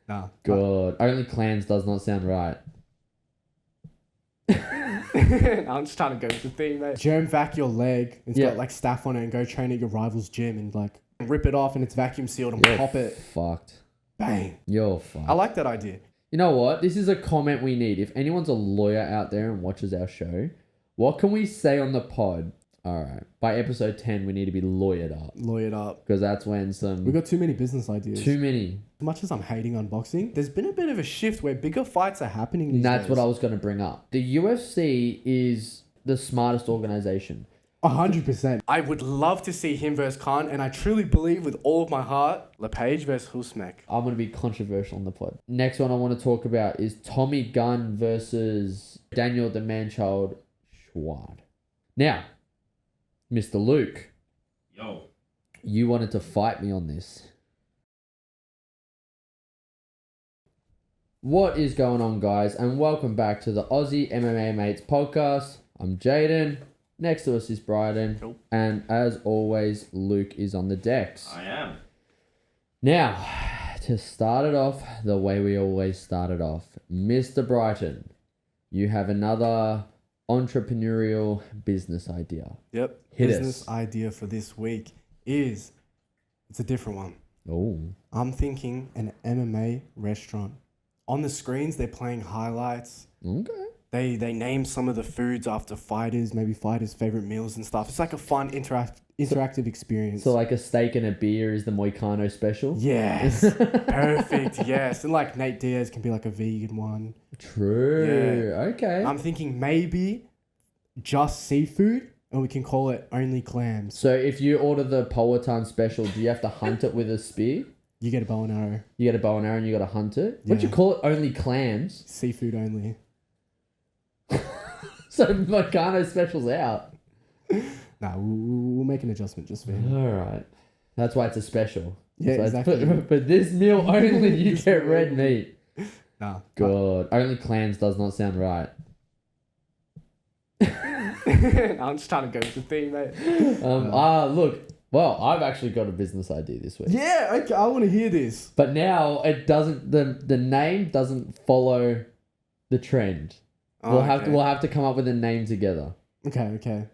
Nah. God. Only clans does not sound right. I'm just trying to go with the theme, mate. Germ vac your leg. It's Yeah. got like staph on it and go train at your rival's gym and like rip it off and it's vacuum sealed and You're pop it. fucked. Bang. You're fucked. I like that idea. You know what? This is a comment we need. If anyone's a lawyer out there and watches our show, what can we say on the pod? All right. By episode 10, we need to be lawyered up. Lawyered up. Because that's when some... We've got too many business ideas. Too many. As much as I'm hating unboxing, there's been a bit of a shift where bigger fights are happening these That's days. what I was going to bring up. The UFC is the smartest organization. 100%. I would love to see him versus Kaan, and I truly believe with all of my heart, LePage versus Husmek. I'm going to be controversial on the pod. Next one I want to talk about is Tommy Gunn versus Daniel the Manchild Schwad. Now, Mr. Luke. Yo. You wanted to fight me on this. What is going on, guys? And welcome back to the Aussie MMA Mates podcast. I'm Jayden. Next to us is Brighton. Cool. And as always, Luke is on the decks. I am. Now, to start it off the way we always started off, Mr. Brighton, you have another entrepreneurial business idea. Yep. Hit business us. idea for this week is, it's a different one. Oh. I'm thinking an MMA restaurant. On the screens, they're playing highlights. Okay. They name some of the foods after fighters, maybe fighters' favorite meals and stuff. It's like a fun interactive experience. So like a steak and a beer is the Moicano special? Yes. Perfect. Yes. And like Nate Diaz can be like a vegan one. True. Yeah. Okay. I'm thinking maybe just seafood and we can call it only clams. So if you order the Powhatan special, do you have to hunt it with a spear? You get a bow and arrow. You get a bow and arrow and you got to hunt it? What'd you Yeah. call it? Only clams? Seafood only. So Moicano special's out. Nah, we'll make an adjustment just for him. All right. That's why it's a special. Yeah, So exactly. For this meal only, you This get meal red only. meat. Nah. God. Only clams does not sound right. I'm just trying to go with the theme, mate. Look. Well, I've actually got a business idea this week. Yeah, okay, I want to hear this. But now it doesn't. The name doesn't follow the trend. Oh, We'll have to come up with a name together. Okay.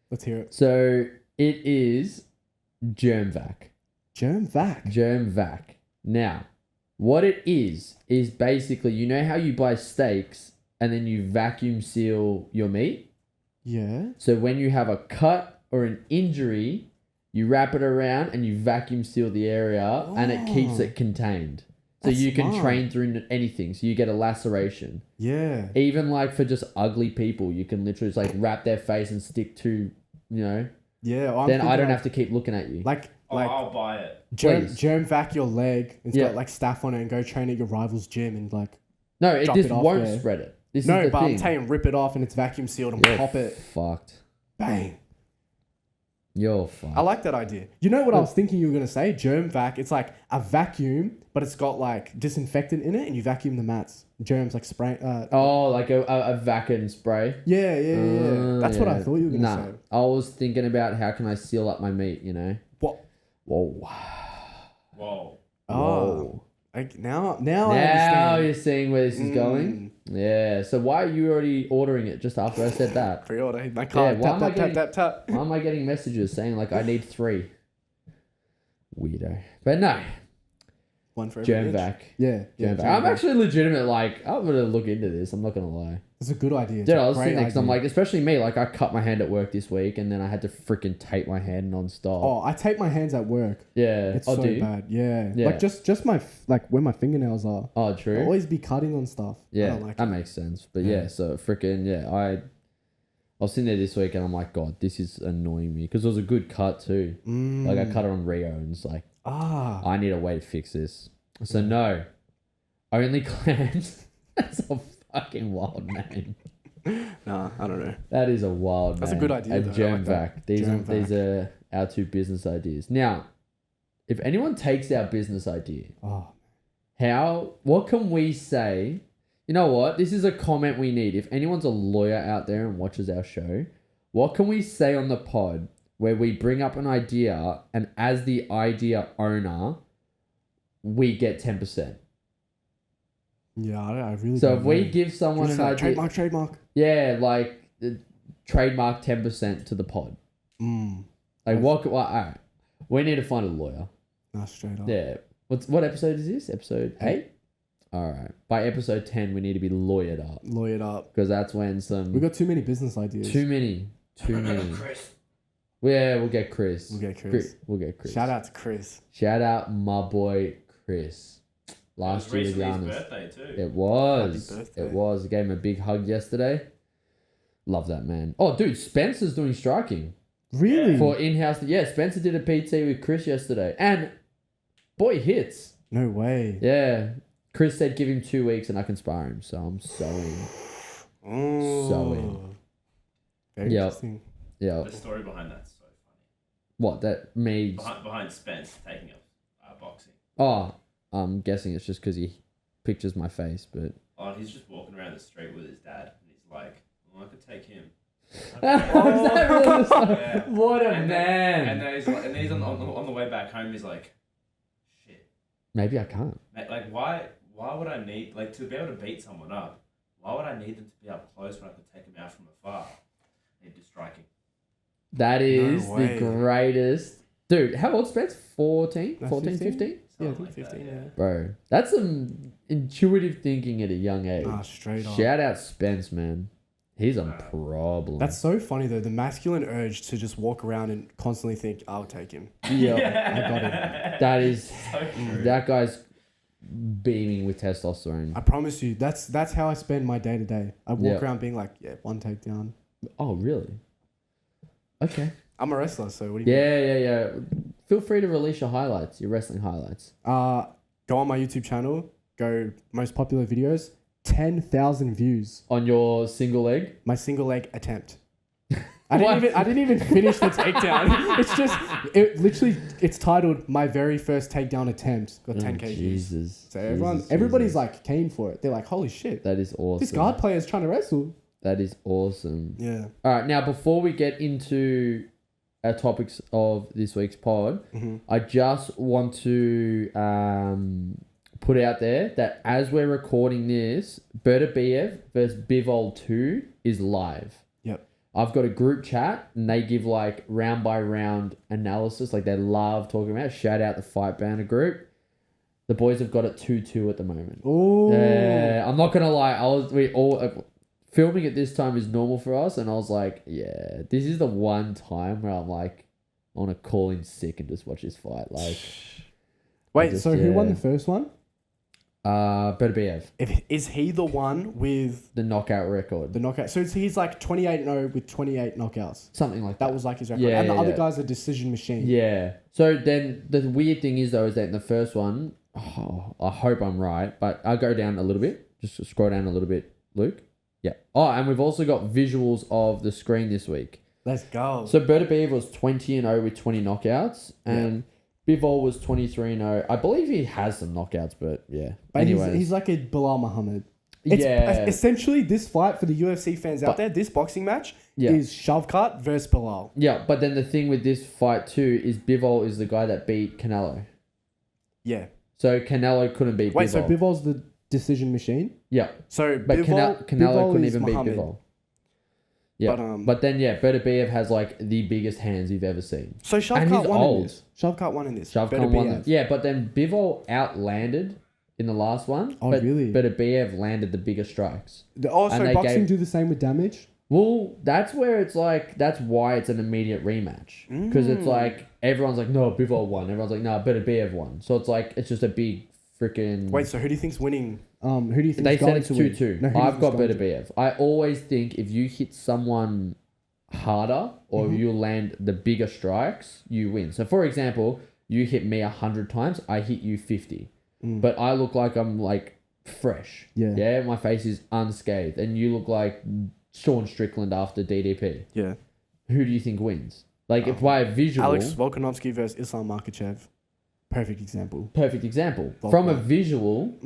Let's hear it. So it is Germvac. Germ vac. Germvac. Now, what it is basically, you know how you buy steaks and then you vacuum seal your meat? Yeah. So when you have a cut or an injury, you wrap it around and you vacuum seal the area and it keeps Oh. it contained. So That's you can smart. train through anything. So you get a laceration. Yeah. Even like for just ugly people, you can literally just like wrap their face and stick to, Yeah. then I don't have to keep looking at you. Like I'll buy it. Please. germ vac your leg. It's Yeah. got like staph on it and go train at your rival's gym and like. No, it drop just it off won't there. spread it. This No, is the but thing. I'm saying rip it off and it's vacuum sealed and You're pop it. fucked. Bang. You're fucked. I like that idea. You know what I was thinking you were going to say? Germ vac. It's like a vacuum, but it's got like disinfectant in it and you vacuum the mats. Germs like spray. like a vacuum spray. Yeah. That's what I thought you were going to Nah, say. I was thinking about how can I seal up my meat, What? Whoa. Whoa. Oh. Whoa. Like now I Now understand. you're seeing where this is going? Yeah. So why are you already ordering it just after I said that? Pre-order. My card. why am I tap, getting- tap, tap, tap. Why am I getting messages saying like I need 3? Weirdo. But no. One for every bitch. Germvac. Yeah. Germvac. I'm actually legitimate. Like I'm gonna look into this. I'm not gonna lie. It's a good idea. It's Dude, a I was great sitting there because I'm idea. like, especially me, like I cut my hand at work this week and then I had to freaking tape my hand non-stop. Oh, I tape my hands at work. Yeah. It's Oh, so do you? bad. Yeah. Yeah. Like just my like where my fingernails are. Oh, I'll true. always be cutting on stuff. I Yeah, don't like that it. makes sense. But Yeah. yeah, so freaking, I was sitting there this week and I'm like, God, this is annoying me. Because it was a good cut too. Like I cut it on Rio and it's like, I need a way to fix this. So no, only clams. That's a fucking wild name. Nah, I don't know. That is a wild That's a name. good idea, A though. I germ like that. vac. These Germvac. are our 2 business ideas. Now, if anyone takes our business idea, Oh, what can we say? You know what? This is a comment we need. If anyone's a lawyer out there and watches our show, what can we say on the pod where we bring up an idea and as the idea owner, we get 10%? Yeah, I really. So don't if we know. give someone Just an like, idea, trademark. yeah, like trademark 10% to the pod. Like what? All right, we need to find a lawyer. Nah, straight up. Yeah. What episode is this? Episode 8? All right. By episode 10, we need to be lawyered up. Lawyered up. Because that's when some... We got too many business ideas. Too many. Chris. Yeah, we'll get Chris. We'll get Chris. We'll get Chris. Shout out to Chris. Shout out my boy Chris. Last year, to be honest. His birthday too. It was. Happy birthday. It was. I gave him a big hug yesterday. Love that, man. Oh, dude, Spencer's doing striking. Really? For in-house... Yeah, Spencer did a PT with Chris yesterday. And boy hits. No way. Yeah. Chris said give him 2 weeks and I can spar him. So I'm so in. So in. Very interesting. Yeah. The story behind that's so funny. What? That me... Behind Spence taking up boxing. Oh, I'm guessing it's just because he pictures my face, but... Oh, he's just walking around the street with his dad and he's like, oh, I could take him. Is that really the story? Yeah. What a And man. then, and then he's on the way back home, he's like, shit. Maybe I can't. Like, why would I need, like, to be able to beat someone up, why would I need them to be up close when I could take them out from afar? I need to striking. That is No the way. greatest... Dude, how old Spence? 14? No, 14, 15? Yeah, I Something think like 15, that, yeah. Bro, that's some intuitive thinking at a young age. Nah, straight up. Shout out Spence, man. He's a problem. That's so funny though. The masculine urge to just walk around and constantly think, "I'll take him." Yeah. I got it. That is... So true. That guy's beaming with testosterone. I promise you, that's how I spend my day to day. I walk around being like, "Yeah, one takedown." Oh, really? Okay. I'm a wrestler, so what do you? Yeah. Feel free to release your highlights, your wrestling highlights. Go on my YouTube channel. Go most popular videos. 10,000 views. On your single leg? My single leg attempt. I didn't even finish the takedown. It's titled "My Very First Takedown Attempt." Got 10K views. Jesus. So everybody's like keen for it. They're like, "Holy shit, That is awesome. this guard player is trying to wrestle." That is awesome. Yeah. All right, now before we get into our topics of this week's pod, I just want to put out there that as we're recording this, Beterbiev versus Bivol 2 is live. Yep. I've got a group chat and they give like round by round analysis. Like they love talking about it. Shout out the Fight Banner group. The boys have got it 2-2 at the moment. Oh. Yeah, I'm not gonna lie. We all filming at this time is normal for us, and I was like, yeah, this is the one time where I'm like, I want to call in sick and just watch this fight. Like, Wait, so who won the first one? Beterbiev, Is he the one with the knockout record, the knockout? So he's like 28-0 with 28 knockouts. something like That that. was like his record. Yeah, and the yeah, other yeah. guy's a decision machine. Yeah. So then the weird thing is though is that in the first one, I hope I'm right, but I'll go down a little bit. Just scroll down a little bit, Luke. Yeah. Oh, and we've also got visuals of the screen this week. Let's go. So Beterbiev was 20-0 with 20 knockouts, and Bivol was 23-0. I believe he has some knockouts, but yeah. But Anyways, he's like a Bilal Muhammad. It's essentially this fight for the UFC fans out there, this boxing match is Shavkat versus Bilal. Yeah, but then the thing with this fight too is Bivol is the guy that beat Canelo. Yeah. So Canelo couldn't beat Bivol. Wait, so Bivol's the decision machine? Yeah. So But Bivol couldn't is even Muhammad. beat Bivol. Yeah. But then, Beterbiev has like the biggest hands you've ever seen. So And Shavkat he's won old. in this. Shavkat won in this. Shavkat won Beterbiev. that. Yeah, but then Bivol outlanded in the last one. Oh, but really? Beterbiev landed the bigger strikes. Oh, And so they boxing gave- do the same with damage? Well, that's where it's like, that's why it's an immediate rematch. Because it's like, everyone's like, no, Bivol won. Everyone's like, no, Beterbiev won. So it's like, it's just a big freaking... Wait, so who do you think's winning? Who do you think They is said going it's to win? 2-2. No, who do you I've think got is going to win? Beterbiev. I always think if you hit someone harder or if you land the bigger strikes, you win. So for example, you hit me 100 times, I hit you 50. But I look like I'm like fresh. Yeah. My face is unscathed. And you look like Sean Strickland after DDP. Yeah. Who do you think wins? Like if by a visual... Alex Volkanovski versus Islam Makhachev. Perfect example. Perfect example. Volk From a won. visual...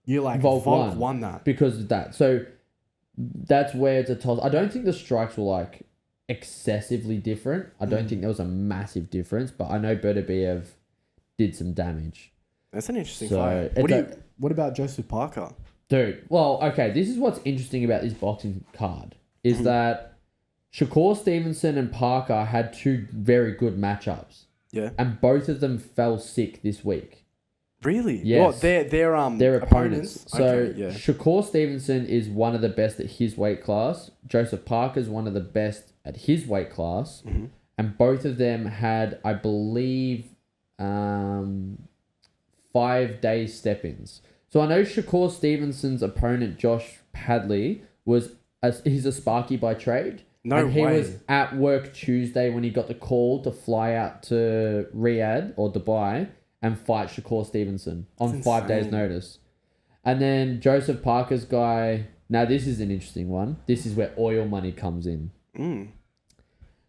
You're like, Volk Volk won. won that. Because of that. So that's where it's a toss. I don't think the strikes were like excessively different. I don't think there was a massive difference, but I know Beterbiev did some damage. That's an interesting So fight. it's What about Joseph Parker? Dude, well, okay, this is what's interesting about this boxing card is that Shakur Stevenson and Parker had two very good matchups. Yeah. And both of them fell sick this week. Really? Yes. Well, they're opponents. So Okay, yeah. Shakur Stevenson is one of the best at his weight class. Joseph Parker is one of the best at his weight class. Mm-hmm. And both of them had, I believe, 5 day step-ins. So I know Shakur Stevenson's opponent, Josh Padley, he's a Sparky by trade. No and he way. was at work Tuesday when he got the call to fly out to Riyadh or Dubai and fight Shakur Stevenson on 5 days' notice. And then Joseph Parker's guy... Now, this is an interesting one. This is where oil money comes in.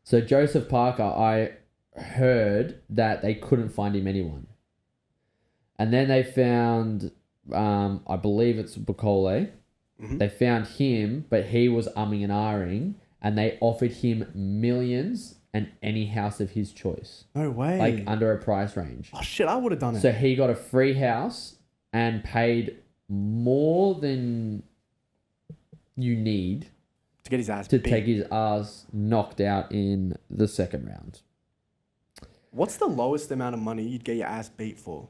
So Joseph Parker, I heard that they couldn't find him anyone. And then they found... I believe it's Bakole. They found him, but he was umming and ahhing, and they offered him millions and any house of his choice. No way. Like under a price range. Oh, shit, I would have done it. So he got a free house and paid more than you need to get his ass to beat. take his ass knocked out in the second round. What's the lowest amount of money you'd get your ass beat for?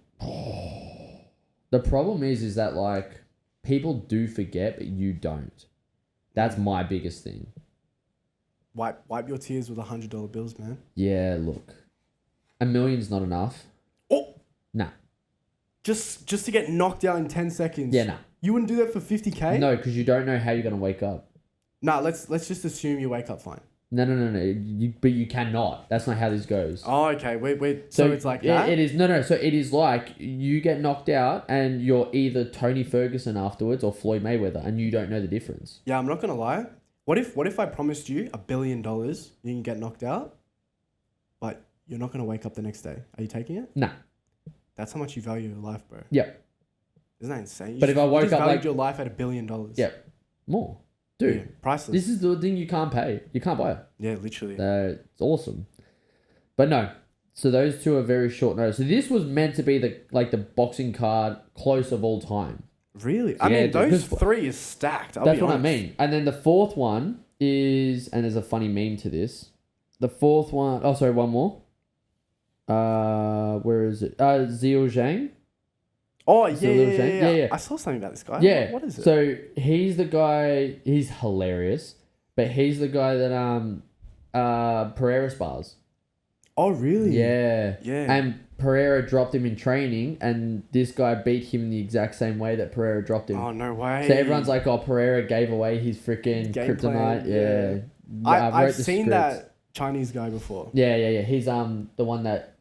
The problem is that like people do forget, but you don't. That's my biggest thing. Wipe your tears with $100 bills, man. Yeah, look, $1 million's not enough. Oh, Nah. just to get knocked out in 10 seconds. Yeah, nah. You wouldn't do that for 50K? No, because you don't know how you're gonna wake up. Nah, let's just assume you wake up fine. No. But you cannot. That's not how this goes. Oh, okay. Wait. So it's like that? It is no. So it is like you get knocked out and you're either Tony Ferguson afterwards or Floyd Mayweather, and you don't know the difference. Yeah, I'm not gonna lie. What if I promised you $1 billion, you can get knocked out, but you're not gonna wake up the next day? Are you taking it? Nah. That's how much you value your life, bro. Yep. Isn't that insane? But if I woke up valued like your life at $1 billion. Yep. More. Dude. Yeah, priceless. This is the thing you can't pay. You can't buy it. Yeah, literally. It's awesome. But no. So those two are very short notice. So this was meant to be the boxing card close of all time. Really? I mean, those three is stacked. That's what I mean. And then the fourth one is, and there's a funny meme to this. The fourth one, one more. Where is it? Zhao Zhang. Oh, yeah. I saw something about this guy. Yeah. What is it? So he's the guy, he's hilarious, but he's the guy that Pereira spars. Oh, really? Yeah. Yeah. And Pereira dropped him in training, and this guy beat him in the exact same way that Pereira dropped him. Oh, no way. So everyone's like, oh, Pereira gave away his freaking kryptonite. Yeah. I've seen that Chinese guy before. Yeah. He's the one that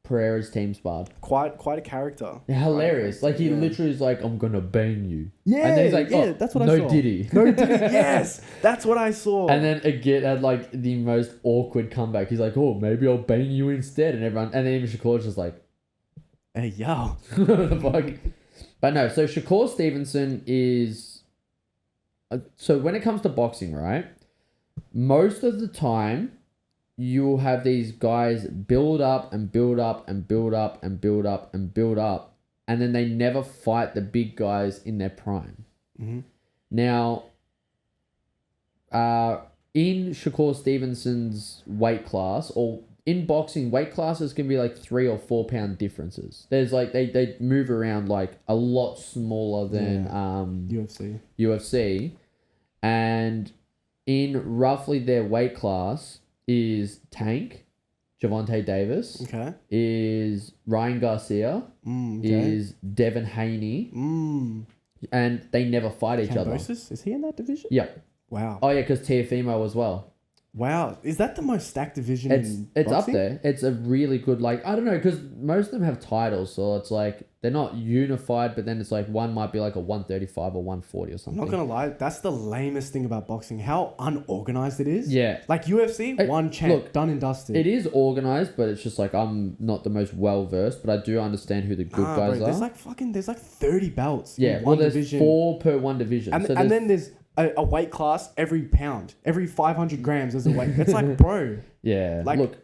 Pereira's team sparred. Quite a character. Hilarious. Like he literally is like, I'm gonna bang you. Yeah. And then he's like, oh, that's what I saw. No diddy. No diddy. Yes. That's what I saw. And then Agit had like the most awkward comeback. He's like, oh, maybe I'll bang you instead. And then even Shakur's just like, hey, yo. what the fuck? But no, so Shakur Stevenson is... so when it comes to boxing, right? Most of the time, you'll have these guys build up and build up and build up and build up and build up, and then they never fight the big guys in their prime. Mm-hmm. Now, in Shakur Stevenson's weight class, or in boxing, weight classes can be like 3 or 4 pound differences. There's like, they move around like a lot smaller than UFC. And in roughly their weight class is Tank, Gervonta Davis, is Ryan Garcia, is Devin Haney, and they never fight each other. Is he in that division? Yeah. Wow. Oh yeah, because Teofimo as well. Wow. Is that the most stacked division It's boxing? up there. It's a really good, like, I don't know, because most of them have titles, so it's like, they're not unified, but then it's like one might be like a 135 or 140 or something. I'm not going to lie, that's the lamest thing about boxing, how unorganized it is. Yeah. Like UFC, one champ, done and dusted. It is organized, but it's just like, I'm not the most well-versed, but I do understand who the good guys are. There's like 30 belts in one division. There's 4 per one division. And then there's a weight class every pound, every 500 grams there's a weight. It's like, bro. Yeah. Like, look,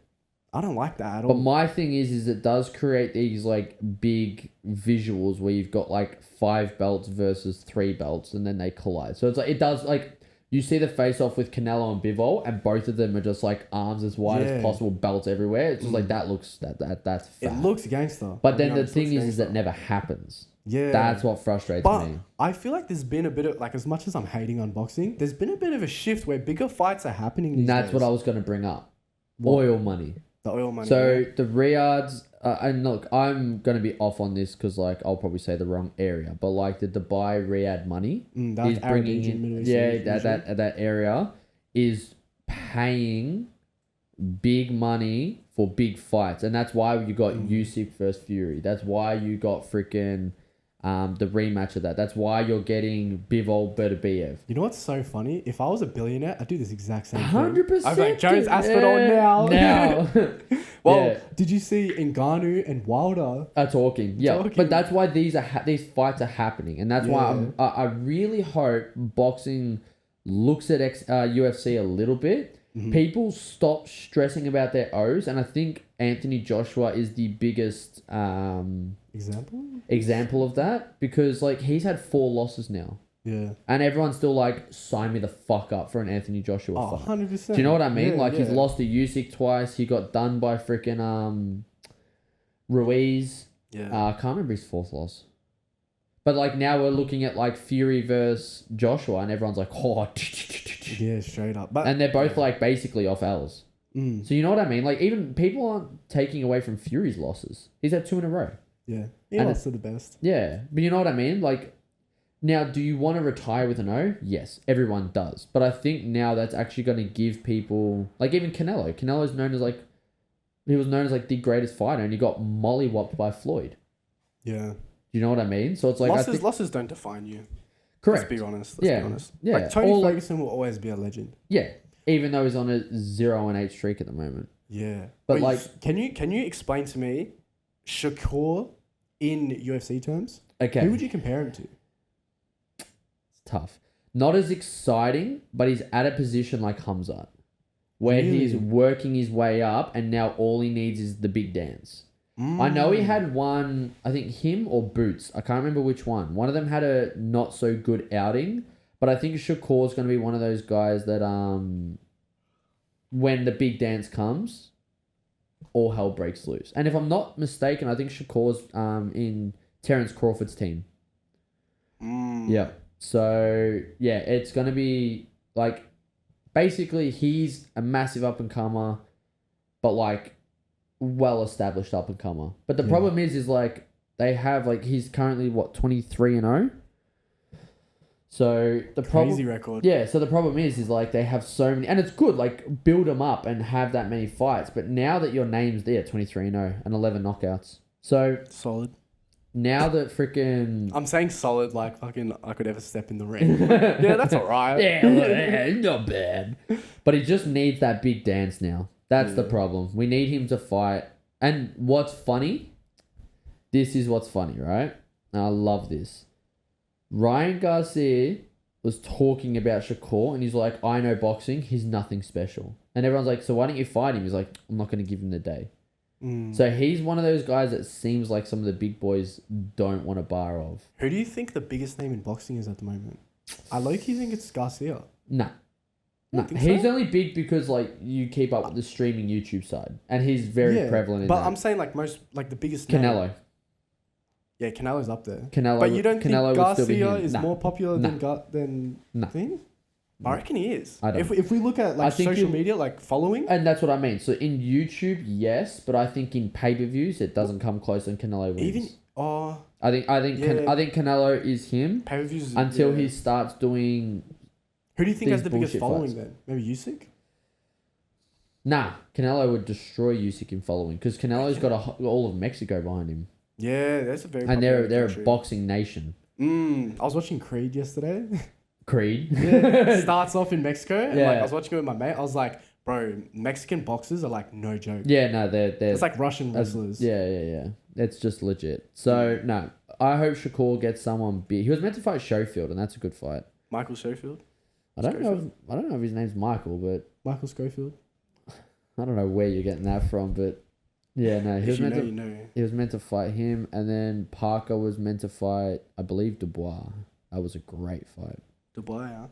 I don't like that at But all. my thing is it does create these like big visuals where you've got like 5 belts versus 3 belts, and then they collide. So it's like it does like you see the face off with Canelo and Bivol, and both of them are just like arms as wide as possible, belts everywhere. It's just like that looks that's fat. It looks gangster. But then the thing is that never happens. Yeah, That's what frustrates but me. I feel like there's been a bit of like, as much as I'm hating on boxing, there's been a bit of a shift where bigger fights are happening these That's days. what I was going to bring up. What? Oil money. The oil money. So the Riyadhs, and look, I'm going to be off on this because like I'll probably say the wrong area, but like the Dubai Riyadh money that's is Arab bringing region, in, Middle East that area is paying big money for big fights, and that's why you got Usyk versus Fury. That's why you got freaking the rematch of that. That's why you're getting Bivol Beterbiev. You know what's so funny? If I was a billionaire, I'd do this exact same 100%. thing. I'd be like, Jones Aspinall now. Now. Well, did you see Ngannou and Wilder are talking? Yeah, talking. but that's why these fights are happening, and that's why I really hope boxing looks at UFC a little bit. People stop stressing about their O's, and I think Anthony Joshua is the biggest example of that, because like he's had 4 losses now. Yeah. And everyone's still like, sign me the fuck up for an Anthony Joshua fight. 100%. Do you know what I mean? Yeah, He's lost to Usyk twice. He got done by freaking Ruiz. Yeah. I can't remember his 4th loss. But like now we're looking at like Fury versus Joshua, and everyone's like, oh. Yeah, straight up. But And they're both like basically off L's. So you know what I mean? Like even people aren't taking away from Fury's losses. He's had 2 in a row. Yeah. He And lost to the best. Yeah. But you know what I mean? Like, now, do you want to retire with an O? Yes, everyone does. But I think now that's actually going to give people, like even Canelo. Canelo's known as like, he was known as like the greatest fighter, and he got mollywopped by Floyd. Yeah. You know what I mean? So it's like losses don't define you. Correct. Let's be honest. Yeah. Like Tony Ferguson will always be a legend. Yeah. Even though he's on a 0-8 streak at the moment. Yeah. But Wait, like, can you explain to me Shakur in UFC terms? okay. Who would you compare him to? It's tough. Not as exciting, but he's at a position like Hamzat, where he's working his way up, and now all he needs is the big dance. I know he had one, I think him or Boots, I can't remember which one. One of them had a not so good outing, but I think Shakur's going to be one of those guys that when the big dance comes, all hell breaks loose. And if I'm not mistaken, I think Shakur's in Terence Crawford's team. Yeah. So, yeah, it's going to be like, basically he's a massive up-and-comer, but like, well-established up-and-comer. But the problem is like, they have like, he's currently 23-0. So the problem, crazy record. Yeah. So the problem is like they have so many, and it's good. Like build them up and have that many fights. But now that your name's there, 23-0 and 11 knockouts. So solid. Now that freaking, I'm saying solid, like fucking I could ever step in the ring. Yeah, that's alright. yeah, not bad. But he just needs that big dance now. That's the problem. We need him to fight. And what's funny? This is what's funny, right? And I love this. Ryan Garcia was talking about Shakur, and he's like, I know boxing, he's nothing special. And everyone's like, so why don't you fight him? He's like, I'm not going to give him the day. So he's one of those guys that seems like some of the big boys don't want a bar of. Who do you think the biggest name in boxing is at the moment? I low-key think it's Garcia. Nah. He's only big because like you keep up with the streaming YouTube side, and he's very prevalent in that. But I'm saying like the biggest Canelo. name. Yeah, Canelo's up there. Canelo. But you don't Canelo think Garcia is Nah. more popular than thing? I reckon he is. If we look at like social media, like following, and that's what I mean. So in YouTube, yes, but I think in pay-per-views it doesn't come close, and Canelo wins. I think Canelo is him pay-per-views until he starts doing. Who do you think has the biggest following fights. then? Maybe Usyk? Nah, Canelo would destroy Usyk in following because Canelo's got all of Mexico behind him. Yeah, that's a very and they're a boxing nation. I was watching Creed yesterday. Creed. Yeah, starts off in Mexico. And like I was watching it with my mate. I was like, bro, Mexican boxers are like no joke. Yeah, no, they're it's like Russian wrestlers. Yeah. It's just legit. So no, I hope Shakur gets someone big. He was meant to fight Schofield, and that's a good fight. Michael Schofield. I don't know if his name's Michael, but Michael Schofield. I don't know where you're getting that from, but yeah, no, he was meant to. You know. He was meant to fight him, and then Parker was meant to fight, I believe, Dubois. That was a great fight. Dubois, yeah.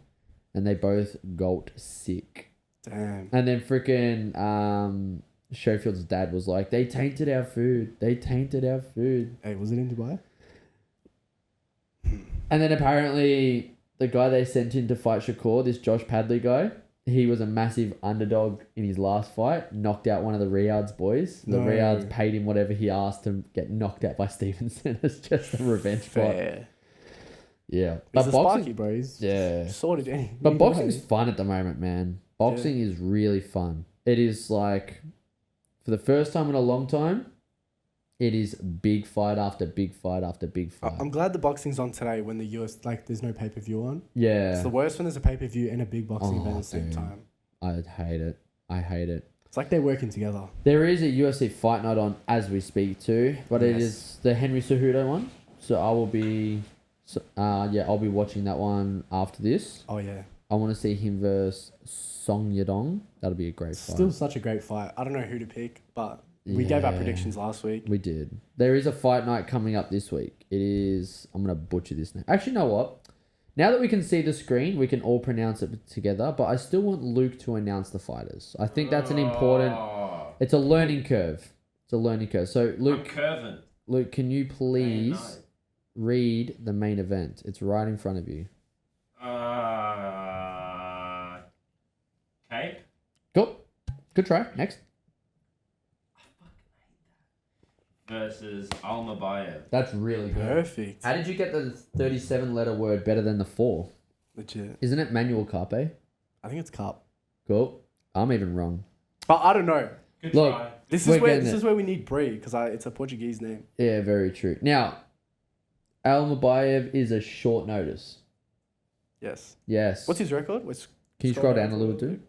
And they both golt sick. Damn. And then freaking Schofield's dad was like, they tainted our food. They tainted our food. Hey, was it in Dubai? And then apparently the guy they sent in to fight Shakur, this Josh Padley guy, he was a massive underdog in his last fight, knocked out one of the Riyadh's boys. The Riyadhs paid him whatever he asked to get knocked out by Stevenson. It's just a revenge fight. Yeah. But boxing, bro. He's yeah. sorted anything. But boxing's fun at the moment, man. Boxing is really fun. It is like, for the first time in a long time, it is big fight after big fight after big fight. I'm glad the boxing's on today when the US, like, there's no pay-per-view on. Yeah. It's the worst when there's a pay-per-view and a big boxing event at the same time. I hate it. I hate it. It's like they're working together. There is a UFC fight night on as we speak too, but it is the Henry Cejudo one. So I will be, I'll be watching that one after this. Oh, yeah. I want to see him versus Song Yadong. That'll be a great fight. Still such a great fight. I don't know who to pick, but we gave our predictions last week. We did. There is a fight night coming up this week. It is... I'm going to butcher this name. Actually, you know what? Now that we can see the screen, we can all pronounce it together, but I still want Luke to announce the fighters. I think that's an important... It's a learning curve. It's a learning curve. So, Luke... I'm curving. Luke, can you please read the main event? It's right in front of you. Kape? Cool. Good try. Next. Versus Almabayev. That's really good. Perfect. How did you get the 37-letter word better than the 4? Legit. Isn't it Manuel Kape? I think it's Cup. Cool. I'm even wrong. But I don't know. Good Look, try. This is where we need Brie, because it's a Portuguese name. Yeah, very true. Now, Almabayev is a short notice. Yes. Yes. What's his record? Can you scroll down a little bit?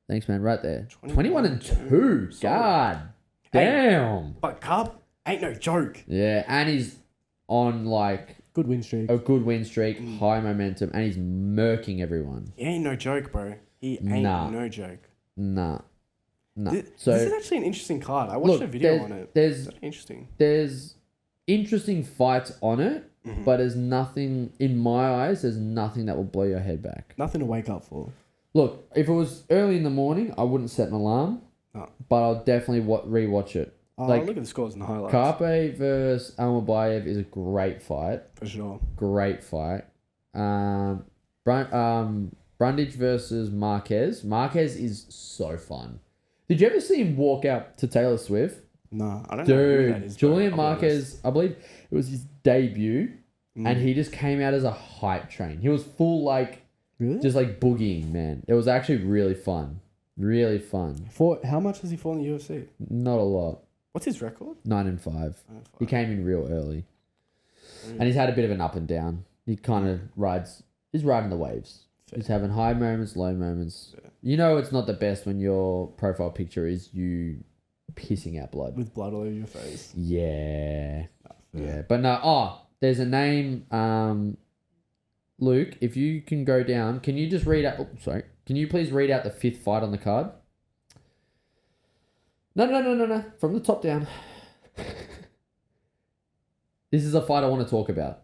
Thanks, man. Right there. 21-2. God. Damn. But Cup ain't no joke. Yeah, and he's on like good win streak. A good win streak, high momentum, and he's murking everyone. He ain't no joke, bro. He ain't no joke. Nah. This is actually an interesting card. I watched a video on it. There's interesting. There's interesting fights on it, but there's nothing in my eyes. There's nothing that will blow your head back. Nothing to wake up for. Look, if it was early in the morning, I wouldn't set an alarm. No. But I'll definitely rewatch it. Look at the scores and the highlights. Kape versus Almabayev is a great fight. For sure. Great fight. Brundage versus Marquez. Marquez is so fun. Did you ever see him walk out to Taylor Swift? No, I don't know who that is. Julian Marquez, I believe it was his debut, and he just came out as a hype train. He was full just like boogieing, man. It was actually really fun. Really fun. How much has he fought in the UFC? Not a lot. What's his record? 9-5. He came in real early. And he's had a bit of an up and down. He kind of he's riding the waves. Fair. He's having high moments, low moments. Fair. You know it's not the best when your profile picture is you pissing out blood. With blood all over your face. Yeah. Yeah. But no, there's a name, Luke, if you can go down, can you just read out... Can you please read out the 5th fight on the card? No. From the top down. This is a fight I want to talk about.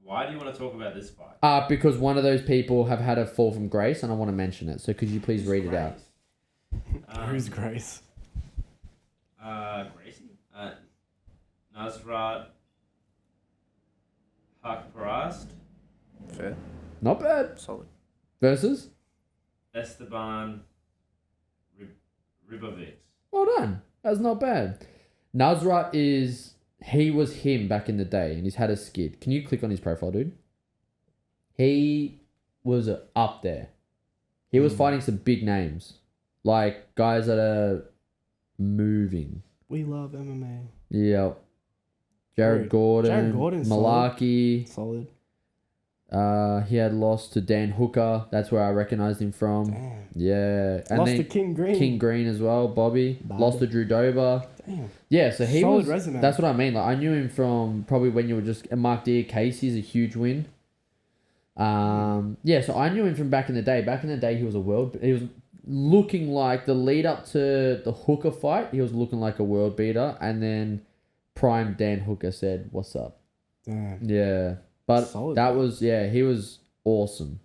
Why do you want to talk about this fight? Because one of those people have had a fall from grace and I want to mention it. So could you please read it out? Who's Grace? Gracie? Nasrat Hakparast. Fair. Not bad. Solid. Versus? Esteban Ribovic. Well done. That's not bad. Nasrat he was him back in the day and he's had a skid. Can you click on his profile, dude? He was up there. He was fighting some big names. Like guys that are moving. We love MMA. Yeah. Jared Gordon's Malarkey. Solid. He had lost to Dan Hooker. That's where I recognized him from. Damn. Yeah. And lost to King Green. King Green as well, Bobby. Lost to Drew Dober. Damn. Yeah, so he solid was... resume. That's what I mean. Like I knew him from probably when you were just... Mark Deere Casey's a huge win. Yeah, so I knew him from back in the day. Back in the day, he was looking like the lead up to the Hooker fight, he was looking like a world beater, and then Prime Dan Hooker said, "What's up?" Damn. Yeah, but Solid, that bro. was he was awesome.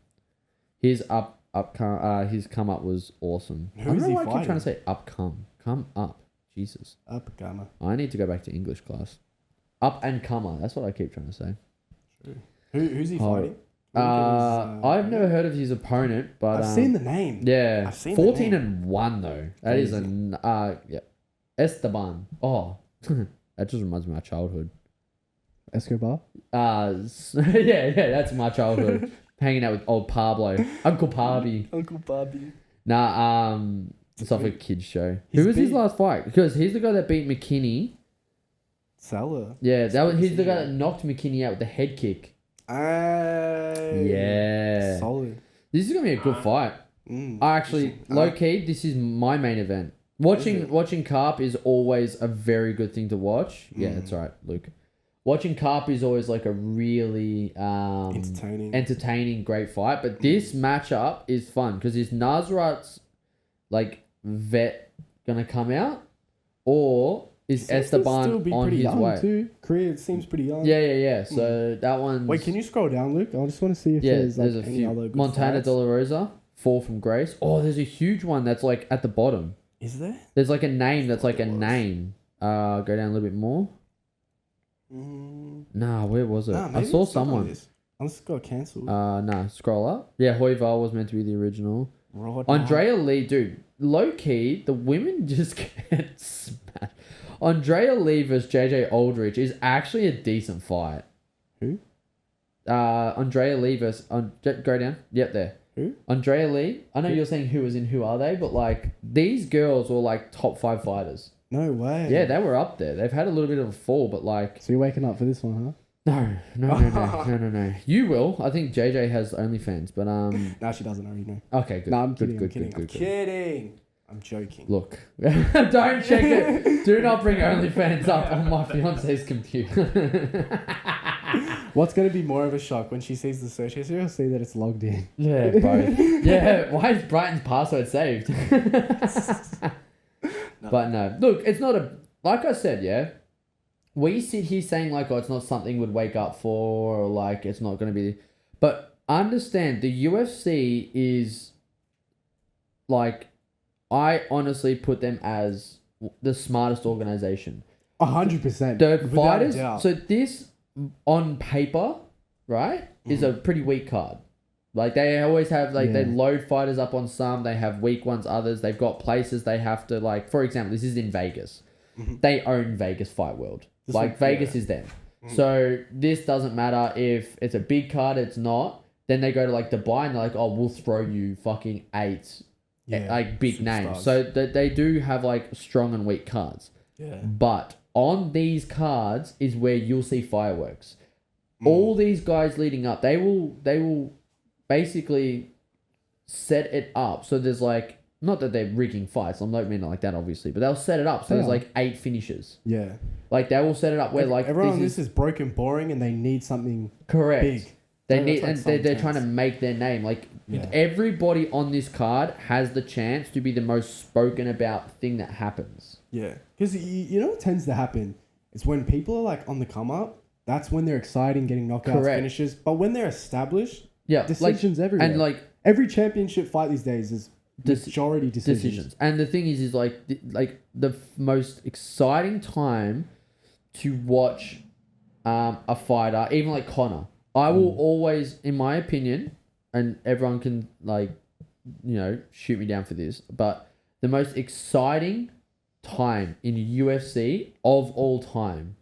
His his come up was awesome. Who I don't is know he why I keep fighting? trying to say come up. Jesus, Up gamma. I need to go back to English class. Up and comer. That's what I keep trying to say. True. Who's he Oh, fighting? I've never heard of his opponent, but I've seen the name. Yeah, I've seen the 14-1 though. That is Crazy. yeah, Esteban. Oh, that just reminds me of my childhood. Escobar. Yeah, that's my childhood. Hanging out with old Pablo, Uncle Parby. Uncle Bobby. Nah, it's off a kids show. He's Who was his big. last fight? Because he's the guy that beat McKinney. Salah. Yeah, he's the guy that knocked McKinney out with the head kick. Yeah. Solid. This is gonna be a good fight. I actually, low key, this is my main event. Watching Kape is always a very good thing to watch. Yeah, that's right, Luke. Watching Kape is always like a really entertaining, great fight. But this matchup is fun because is Nasrat's like vet gonna come out, or is Esteban on his way? Too. Career seems pretty young. Yeah. So that one. Wait, can you scroll down, Luke? I just want to see if there's like a any few. other good Montana fights. De La Rosa, Fall from Grace. Oh, there's a huge one that's like at the bottom. Is there? There's like a name that's like a It was. name. Go down a little bit more. Nah, where was it? Nah, I maybe saw it's not on someone. this. Unless it got cancelled. Nah, scroll up. Yeah, Hoival was meant to be the original. Rod Andrea Lee, dude, low key, the women just get smashed. Andrea Lee versus JJ Aldrich is actually a decent fight. Who? Andrea Lee versus go down. Yep, there. Who? Andrea Lee. I know you're saying who is in who are they, but like these girls were like top 5 fighters. No way. Yeah, they were up there. They've had a little bit of a fall, but like So you're waking up for this one, huh? no. You will. I think JJ has OnlyFans, but No, she doesn't already know. okay, good. No, I'm Good, kidding. I'm kidding. I'm joking. Look, don't check it. Do not bring OnlyFans up on my fiance's computer. What's going to be more of a shock when she sees the search history or see that it's logged in? Yeah, both. Yeah, why is Brighton's password saved? But no, look, it's not a, like I said, yeah, we sit here saying like, oh, it's not something we'd wake up for, or like, it's not going to be, but understand the UFC is like, I honestly put them as the smartest organization. 100%. The without a fighters, doubt. so this on paper, right, is a pretty weak card. Like they always have they load fighters up on some, they have weak ones others, they've got places they have to like, for example, this is in Vegas. They own Vegas Fight World. Vegas is them. So this doesn't matter if it's a big card, it's not. Then they go to like Dubai and they're like, oh, we'll throw you fucking 8 like big names. So they do have like strong and weak cards. Yeah. But on these cards is where you'll see fireworks. All these guys leading up, they will basically set it up. So there's like, not that they're rigging fights, I'm not meaning like that obviously, but they'll set it up. So there's like 8 finishes. Yeah. Like they will set it up where like everyone this is broken boring and they need something correct. big. They So need, that's and like they're trying to make their name. Like everybody on this card has the chance to be the most spoken about thing that happens. Yeah. Because you know what tends to happen? It's when people are like on the come up, that's when they're exciting, getting knockouts, finishes. But when they're established, decisions everywhere. And like every championship fight these days is majority decisions. And the thing is like the most exciting time to watch a fighter, even like Conor. I will always, in my opinion, and everyone can like, you know, shoot me down for this, but the most exciting time in UFC of all time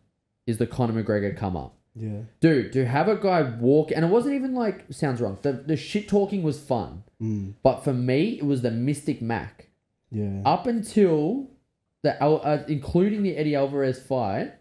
is the Conor McGregor come up. Yeah. Dude, to have a guy walk, and it wasn't even like, sounds wrong, the shit talking was fun. But for me, it was the Mystic Mac. Yeah. Up until, including the Eddie Alvarez fight,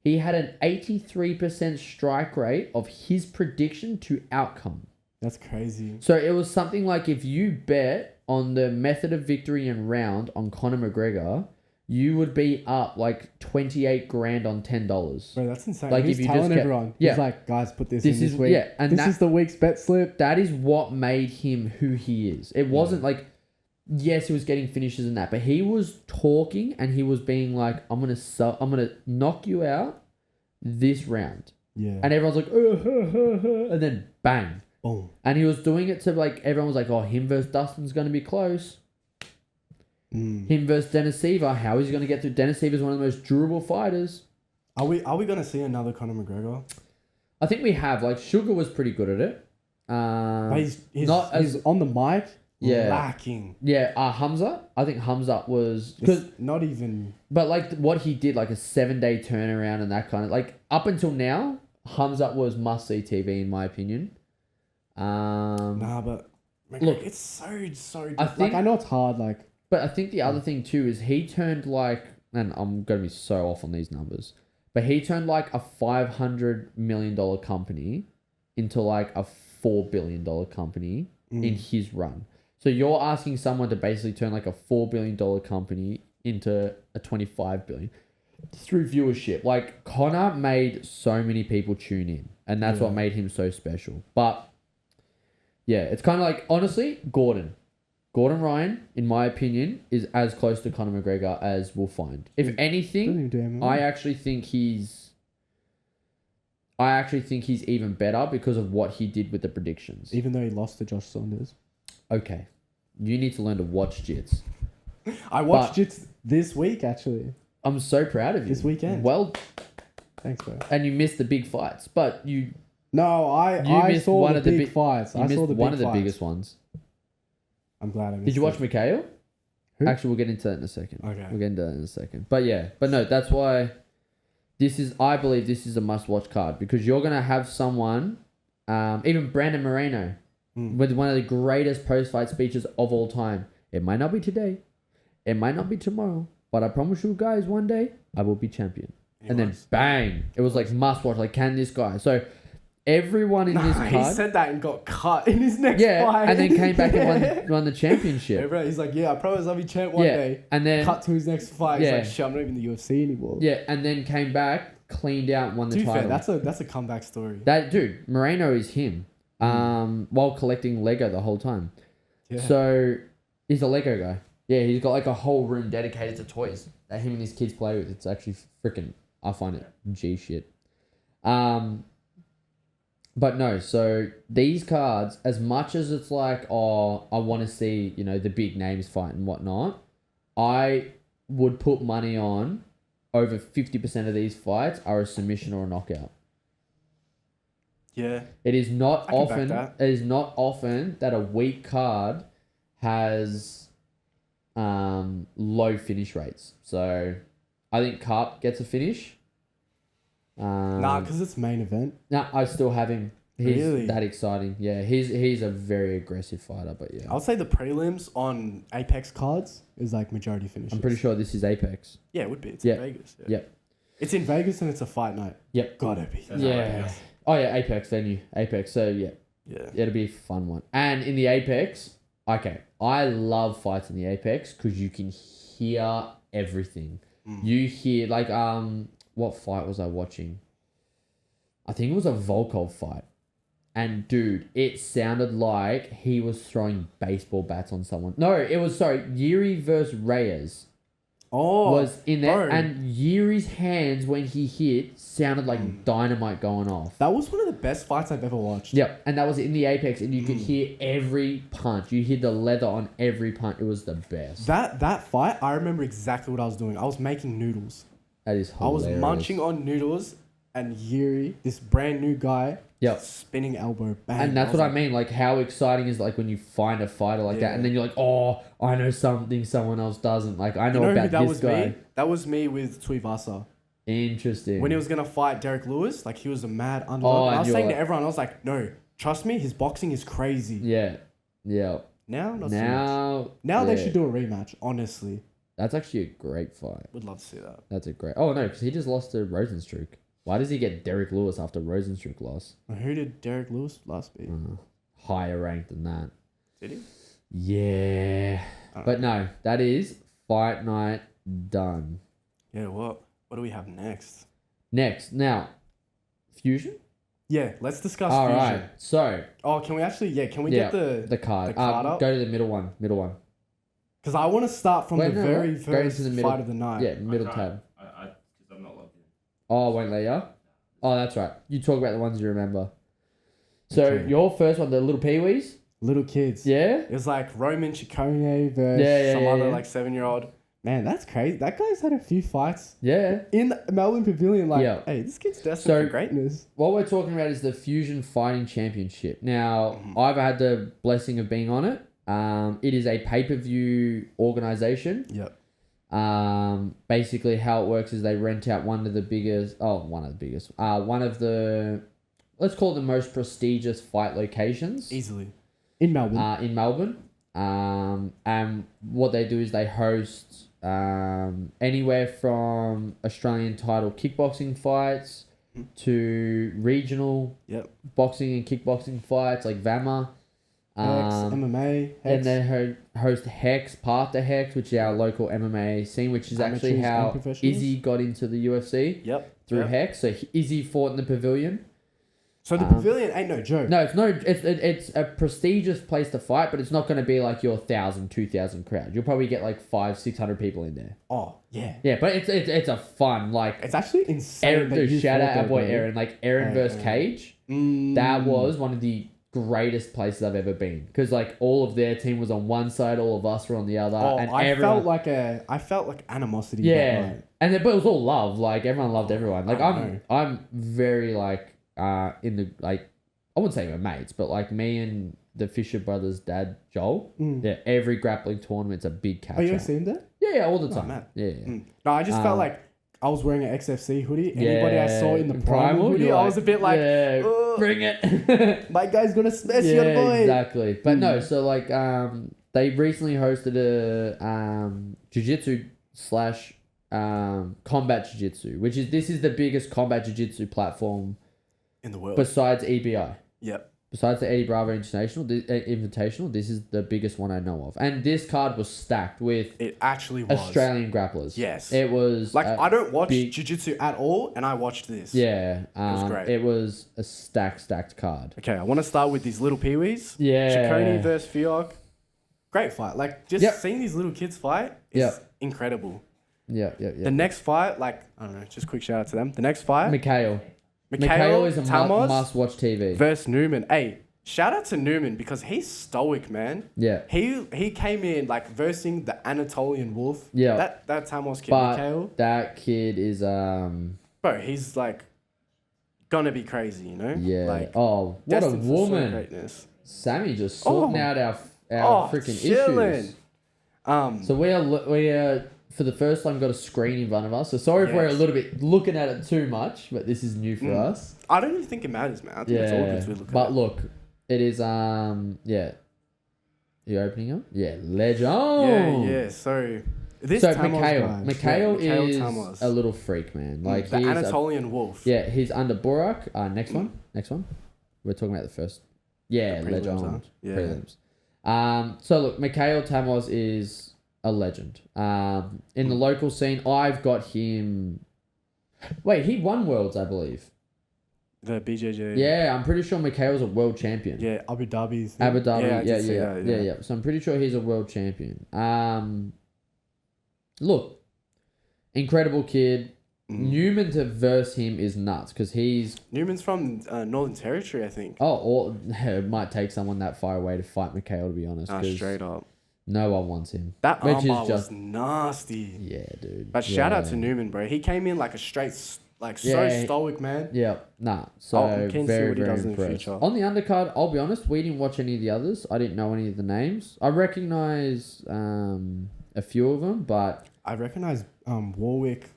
he had an 83% strike rate of his prediction to outcome. That's crazy. So it was something like if you bet on the method of victory and round on Conor McGregor, you would be up like 28 grand on $10. Bro, that's insane. Like He's if you telling just everyone. He's like, guys, put this in this week. Yeah, and this is the week's bet slip. That is what made him who he is. It wasn't like yes, he was getting finishes and that, but he was talking and he was being like, I'm gonna knock you out this round. Yeah. And everyone's like, and then bang. Boom. And he was doing it to like, everyone was like, oh, him versus Dustin's going to be close. Him versus Denisova. How is he going to get through? Denisova is one of the most durable fighters. Are we going to see another Conor McGregor? I think we have. Like, Sugar was pretty good at it. But he's not he's on the mic. Yeah. Lacking. Yeah, Hamza. I think Hamza was... It's not even... But like what he did, like a 7-day turnaround and that kind of... Like, up until now, Hamza was must-see TV in my opinion. Nah, but... Look, it's so... I think, I know it's hard, like... But I think the other thing too is he turned like... And I'm going to be so off on these numbers. But he turned like a $500 million company into like a $4 billion company in his run. So you're asking someone to basically turn like a $4 billion company into a $25 billion through viewership. Like Conor made so many people tune in, and that's what made him so special. But yeah, it's kind of like, honestly, Gordon Ryan, in my opinion, is as close to Conor McGregor as we'll find. If anything, I actually think he's even better because of what he did with the predictions. Even though he lost to Josh Saunders. Okay. You need to learn to watch Jits. I watched Jits this week, actually. I'm so proud of you. This weekend. Well, thanks, bro. and you missed the big fights, but you... No, I saw one the of the big fights. You I missed saw the one big of the fights. biggest ones. I'm glad I missed Did you watch Mikhail? Who? Actually, we'll get into that in a second. Okay. We'll get into that in a second. But yeah, but no, that's why I believe this is a must-watch card because you're going to have someone, even Brandon Moreno, with one of the greatest post-fight speeches of all time. It might not be today. It might not be tomorrow. But I promise you guys, one day, I will be champion. Then bang. It was like must-watch. Like, can this guy? So everyone in this card... He said that and got cut in his next fight. And then came back and won the championship. Yeah, bro, he's like, I promise I'll be champ one day. And then... Cut to his next fight. He's like, shit, I'm not even in the UFC anymore. Yeah, and then came back, cleaned out and won the title. Fair, that's a comeback story. That dude, Moreno is him. While collecting Lego the whole time. Yeah. So he's a Lego guy. Yeah, he's got like a whole room dedicated to toys that him and his kids play with. It's actually freaking, I find it G shit. But no, so these cards, as much as it's like, oh, I want to see, the big names fight and whatnot, I would put money on over 50% of these fights are a submission or a knockout. Yeah. It is not often. That. It is not often that a weak card has low finish rates. So I think Kape gets a finish. Because it's main event. Nah, I still have him. He's really that exciting. Yeah, he's a very aggressive fighter. But yeah, I would say the prelims on Apex cards is like majority finishes. I'm pretty sure this is Apex. Yeah, it would be. It's in Vegas. Yeah. Yep. It's in Vegas and it's a fight night. Yep. Gotta be. Yeah. Oh yeah, Apex venue. Apex. So yeah. Yeah. It'll be a fun one. And in the Apex, okay, I love fights in the Apex because you can hear everything. You hear like what fight was I watching? I think it was a Volkov fight. And dude, it sounded like he was throwing baseball bats on someone. No, it was Yuri versus Reyes. Was in there, and Yuri's hands when he hit sounded like dynamite going off. That was one of the best fights I've ever watched. Yep, and that was in the Apex, and you could hear every punch. You hear the leather on every punch. It was the best. That fight, I remember exactly what I was doing. I was making noodles. That is hilarious. I was munching on noodles, and Yuri, this brand new guy, spinning elbow, bang. And that's what I mean. Like, how exciting is like when you find a fighter like that, and then you're like, oh, I know something someone else doesn't. Like, I know about this guy. Me? That was me with Tuivasa. Interesting. When he was gonna fight Derek Lewis, like he was a mad underdog. And I was saying to everyone, I was like, no, trust me, his boxing is crazy. Yeah. Now, not so much. Now they should do a rematch. Honestly, that's actually a great fight. Would love to see that. That's a great. Oh no, because he just lost to Rosenstruck. Why does he get Derek Lewis after Rosenstruck loss? Who did Derek Lewis last beat? Higher ranked than that. Did he? Yeah. But no, that is fight night done. Yeah, what do we have next? Now, Fusion? Yeah, let's discuss All Fusion. right, so... can we actually... Yeah, can we get the card? The card up? Go to the middle one. Because I want to start from the very Go first into the middle. fight of the night. Yeah, middle tab. Because I'm not logged in. Oh, won't let you? Oh, that's right. You talk about the ones you remember. So Okay. your first one, the little peewees? Little kids. Yeah? It was like Roman Ciccone versus some other yeah. like 7-year-old. Man, that's crazy. That guy's had a few fights Yeah. in the Melbourne Pavilion. Like, Yeah. hey, this kid's destined So- for greatness. What we're talking about is the Fusion Fighting Championship. Now, I've had the blessing of being on it. It is a pay-per-view organization. Yep. Basically, how it works is they rent out one of the, let's call it the most prestigious fight locations. Easily. In Melbourne. In Melbourne. And what they do is they host anywhere from Australian title kickboxing fights to regional boxing and kickboxing fights like VAMA. MMA. And they host Hex, Path to Hex, which is our local MMA scene, which is actually Amateurs and how professionals. Izzy got into the UFC through Yep. Hex. So Izzy fought in the pavilion. So the pavilion ain't no joke. No, it's a prestigious place to fight, but it's not going to be like your 1,000, 2,000 crowd. You'll probably get like 500-600 people in there. Oh, yeah. Yeah, but it's a fun like. It's actually insane. Aaron, that dude, you shout fought out our there, boy bro. Aaron. Like Aaron versus Cage. That was one of the greatest places I've ever been, because like all of their team was on one side, all of us were on the other, and I felt like animosity. That yeah, night. and but it was all love. Like everyone loved everyone. Like I I'm very like in the like. I wouldn't say we're mates, but like me and the Fisher brothers' dad, Joel, yeah, every grappling tournament's a big catch. Oh, you ever seen that? Yeah, all the time. man. Yeah. No, I just felt like I was wearing an XFC hoodie. Anybody I saw in the Primal hoodie, you're I was a bit like, bring it. my guy's gonna smash your boy. Exactly. But no, so like they recently hosted a jiu-jitsu slash combat jiu-jitsu, this is the biggest combat jiu-jitsu platform In the world. besides EBI. Yep. Besides the Eddie Bravo Invitational, this is the biggest one I know of. And this card was stacked with It actually was. Australian grapplers. Yes. It was... Like, I don't watch big- jiu-jitsu at all, and I watched this. Yeah. It was great. It was a stacked card. Okay, I want to start with these little peewees. Yeah. Ciccone versus Fiok. Great fight. Like, just seeing these little kids fight is incredible. Yeah. The next fight, like, I don't know, just quick shout out to them. The next fight, Mikhail Mikhail is a Tamos must-watch TV. versus Newman. Hey, shout out to Newman because he's stoic, man. Yeah. He came in like versing the Anatolian Wolf. Yeah. That Tamos kid, But Mikhail. that kid is Bro, he's like gonna be crazy, you know? yeah. Like, Oh, what a destined for some woman. greatness. Sammy just sorting out our freaking chilling. issues. So we are for the first time got a screen in front of us. So sorry if we're a little bit looking at it too much, but this is new for us. I don't even think it matters, man. I think it's all good to look at. But look, it is yeah. You opening up? Yeah, legend. Yeah. So this So Tamos Mikhail guy, is Tamos. a little freak, man. Like the he's Anatolian Wolf. Yeah, he's under Burak. Next one. We're talking about the first. Yeah, The prelims, legend. huh? Yeah. Prelims. So look, Mikhail Tamos is a legend. In the local scene, I've got him. Wait, he won worlds, I believe. The BJJ. Yeah, I'm pretty sure Mikhail's a world champion. Yeah, Abu Dhabi's. Abu Dhabi. Yeah, I did see that, Yeah. So I'm pretty sure he's a world champion. Look, incredible kid. Newman to verse him is nuts because he's Newman's from Northern Territory, I think. or it might take someone that far away to fight Mikhail, to be honest. 'Cause Straight up. no one wants him. That which armbar is just was nasty. yeah, dude. But shout out to Newman, bro. He came in like a straight, like so stoic, man. Yeah, nah. So I'm keen to see very, what he very does in the impressed. future. On the undercard, I'll be honest, we didn't watch any of the others. I didn't know any of the names. I recognize a few of them, but I recognize Warwick.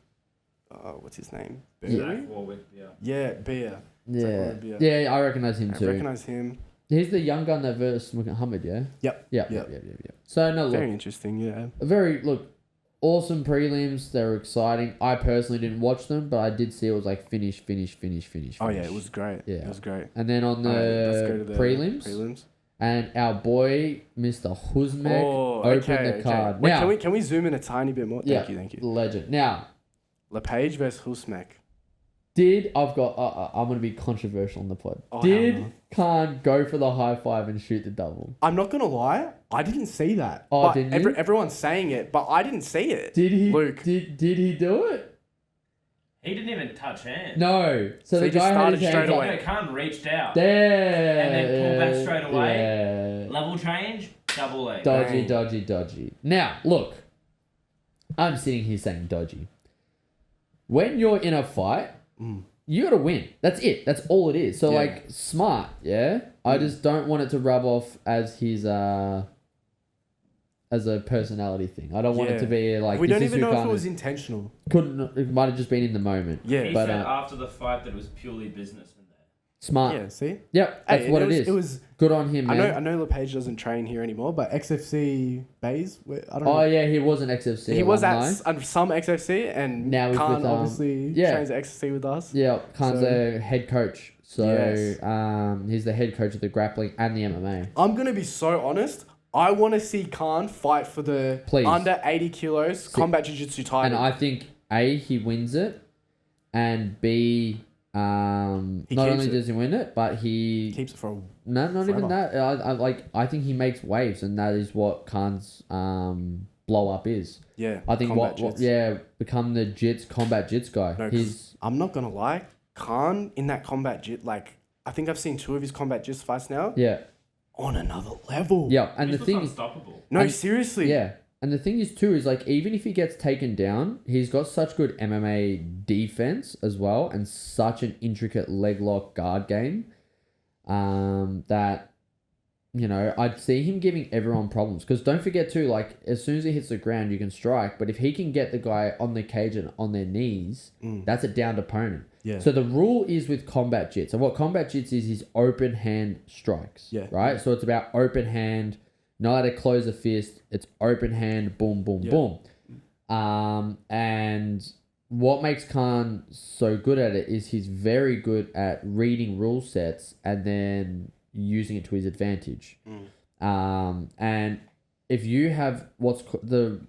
What's his name? Zach Warwick, Yeah, Beer. yeah, I recognize him I too. recognize him. He's the young gun that versed Muhammad, yeah? Yep. Yep. So, no, look, Very interesting, yeah. awesome prelims. They were exciting. I personally didn't watch them, but I did see it was like finish. Oh, yeah, it was great. Yeah. It was great. And then on Let's go to the the prelims, and our boy, Mr. Husmek, opened the card. Wait, Now, can we zoom in a tiny bit more? Thank you. legend. Now, LePage versus Husmek. I'm going to be controversial on the pod. Oh, Did hell no. Kaan go for the high five and shoot the double? I'm not gonna lie, I didn't see that. Oh, but didn't you? Everyone's saying it, but I didn't see it. Did he? Luke? Did he do it? He didn't even touch hands. No. So So the he just guy had started his straight hands away. up. Khan reached out. There. And then pulled back straight away. Yeah. Level change, double leg. Dodgy. Now, look. I'm sitting here saying dodgy. When you're in a fight, you got to win. That's it. That's all it is. So, Yeah. like, smart, yeah? I just don't want it to rub off as his, as a personality thing. I don't want it to be like... We this don't is even who know if Kaan it was is. intentional. It might have just been in the moment. Yeah. He But, said after the fight that it was purely business in there. Smart. Yeah, see? Yep, that's Hey, what it was, is. It was. Good on him, man. I know LePage doesn't train here anymore, but XFC Bays, I don't know. Oh, yeah, he was an XFC He was alumni. at some XFC, and Now he's Kaan with, obviously yeah. trains at XFC with us. Yeah, Kaan's So- a head coach. So Yes. he's the head coach of the grappling and the MMA. I'm gonna be so honest. I want to see Kaan fight for the Please. under 80 kilos combat jiu-jitsu title. And I think A, he wins it, and B, not keeps only it. does he win it, but he keeps it for a no, not even forever. that. I think he makes waves, and that is what Kaan's blow up is. yeah. I think combat jits. become the combat jits guy. No, 'cause He's I'm not gonna lie, Kaan in that combat jit, like I think I've seen 2 of his combat jits fights now. yeah, On another level. yeah, and He the was thing is, unstoppable. No, And- seriously. yeah. And the thing is too is like even if he gets taken down, he's got such good MMA defense as well, and such an intricate leg lock guard game, that I'd see him giving everyone problems. Because don't forget too, like as soon as he hits the ground, you can strike, but if he can get the guy on the cage and on their knees, that's a downed opponent. Yeah. So the rule is with combat jits, and what combat jits is open hand strikes. Yeah. Right. So it's about open hand. Not how to close a fist. It's open hand, boom, boom, Yeah. boom. And what makes Kaan so good at it is he's very good at reading rule sets and then using it to his advantage. And if you have the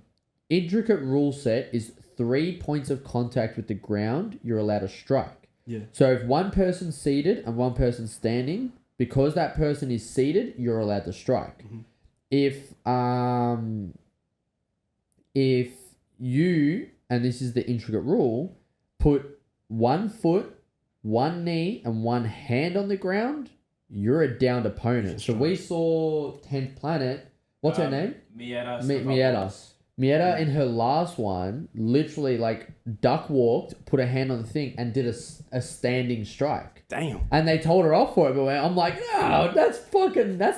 intricate rule set is 3 points of contact with the ground, you're allowed to strike. Yeah. So if one person's seated and one person's standing, because that person is seated, you're allowed to strike. If you, and this is the intricate rule, put 1 foot, 1 knee, and 1 hand on the ground, you're a downed opponent. So we saw 10th Planet. What's her name? Mietta. Mietta in her last one literally like duck walked, put a hand on the thing, and did a standing strike. Damn. And they told her off for it, but I'm like, no, that's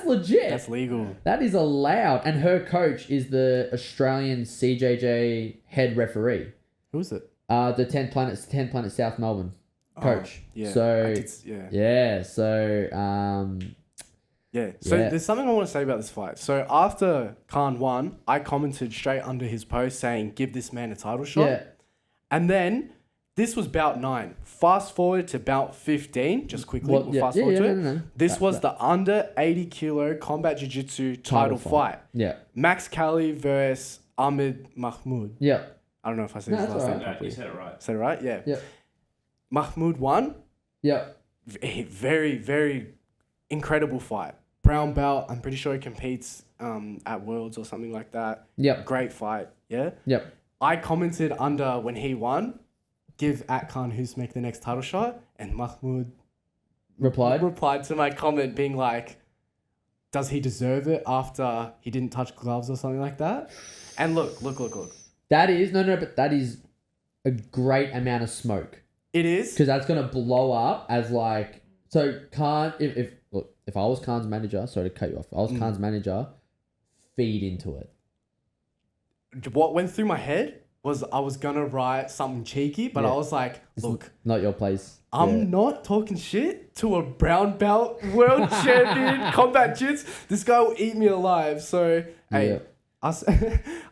legit. That's legal. That is allowed. And her coach is the Australian CJJ head referee. Who is it? The 10 Planet South Melbourne coach. Yeah. So yeah. yeah. So Yeah. So Yeah. there's something I want to say about this fight. So after Kaan won, I commented straight under his post saying, "Give this man a title shot." yeah. And then this was bout 9. Fast forward to bout 15. Just quickly, we'll fast forward to it. No. This was the under 80 kilo combat jiu-jitsu title fight. Yeah. Max Cali versus Ahmed Mahmoud. Yeah. I don't know if I said No, his that's last name alright. No, properly. you said it right. Said it right? Yeah. Yeah. Mahmoud won. Yeah. Very, very incredible fight. Brown belt. I'm pretty sure he competes at Worlds or something like that. Yep. Great fight. Yeah. Yep. I commented under when he won, give Kaan Husmek the next title shot, and Mahmoud replied to my comment being like, does he deserve it after he didn't touch gloves or something like that? And look. That is but that is a great amount of smoke. It is. Because that's gonna blow up as like so Kaan if I was Kaan's manager, sorry to cut you off, if I was Kaan's manager, feed into it. What went through my head was I was gonna write something cheeky, but I was like, look, Not your place. I'm not talking shit to a brown belt world champion combat jits. This guy will eat me alive. So hey,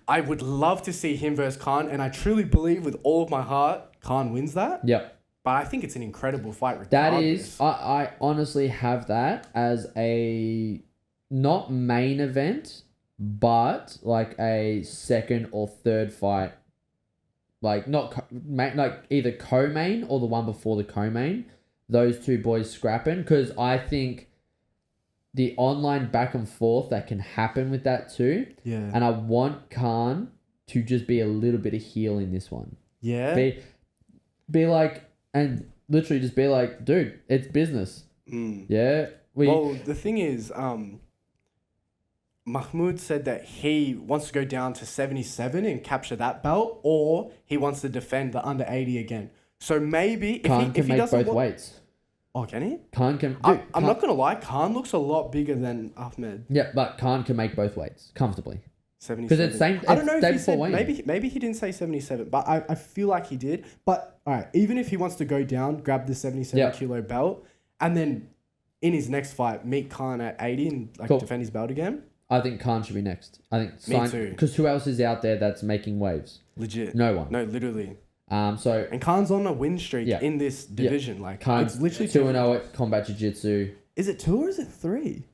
I would love to see him versus Kaan, and I truly believe with all of my heart Kaan wins that. Yep. But I think it's an incredible fight. That Regardless. is, I honestly have that as a not main event, but like a second or third fight like like either co-main or the one before the co-main. Those two boys scrapping, because I think the online back and forth that can happen with that too. Yeah. And I want Kaan to just be a little bit of heel in this one. Yeah. Be like, and literally just be like, dude, it's business. Yeah. Well, the thing is, Mahmoud said that he wants to go down to 77 and capture that belt, or he wants to defend the under 80 again. So maybe Kaan can make both weights. Oh, can he? Kaan can. I'm not gonna lie. Kaan looks a lot bigger than Ahmed. Yeah, but Kaan can make both weights comfortably. 77. Because it's same. I don't know if he said weighing. maybe he didn't say 77, but I feel like he did. But all right, even if he wants to go down, grab the 77 kilo belt, and then in his next fight meet Kaan at 80 and defend his belt again. I think Kaan should be next. I think Me too. Because who else is out there that's making waves? Legit. No one. No, literally. So and Kaan's on a win streak in this division. Yeah. Like Kaan's it's literally 2-0 at Combat Jiu-Jitsu. Is it 2 or is it 3?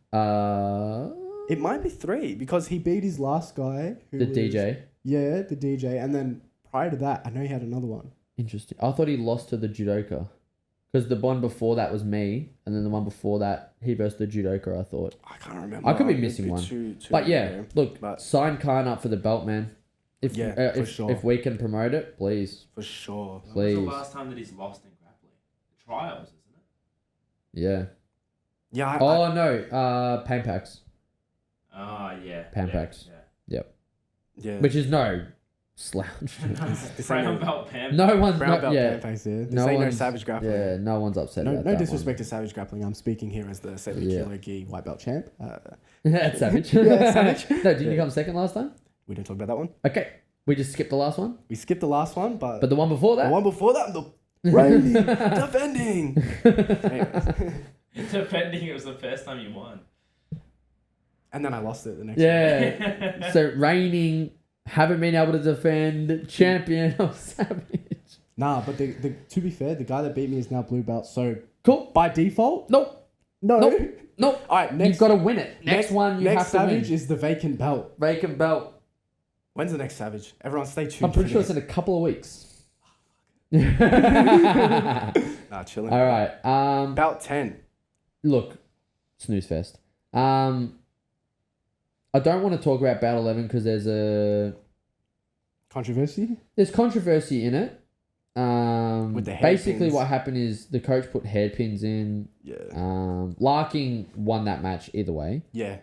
It might be 3 because he beat his last guy. DJ. Yeah, the DJ, and then prior to that, I know he had another one. Interesting. I thought he lost to the judoka. Because the one before that was me, and then the one before that, he versus the judoka, I thought. I can't remember. I could be missing one. But yeah, look, sign Kaan up for the belt, man. For sure. If we can promote it, please. For sure. Please. When was the last time that he's lost in grappling? The trials, isn't it? Yeah. Yeah. No. Pain packs. Yeah. Pan packs. Yeah. Yep. Yeah. Which is no slouch. Brown belt pan. No one's brown belt pan packs, yeah. This ain't no Savage Grappling. Yeah, no one's upset about that. No disrespect to Savage Grappling. I'm speaking here as the 70-kilo gi white belt champ. That's Savage. Yeah, Savage. No, did you come second last time? We didn't talk about that one. Okay. We just skipped the last one? We skipped the last one, but the one before that? The one before that, the reigning, defending. Defending, it was the first time you won. And then I lost it the next one. So reigning, haven't been able to defend, champion of Savage. Nah, but to be fair, the guy that beat me is now blue belt. So cool. By default? Nope. No. All right, next, you've got to win it. Next one, you have to win. Next Savage is the vacant belt. Vacant belt. When's the next Savage? Everyone stay tuned. I'm pretty sure it's in a couple of weeks. Nah, chilling. All right. Belt 10. Look, snooze fest. I don't want to talk about Bout 11 because there's a controversy. There's controversy in it. With the basically hairpins. what happened is the coach put hairpins in. Yeah. Larking won that match either way. Yeah.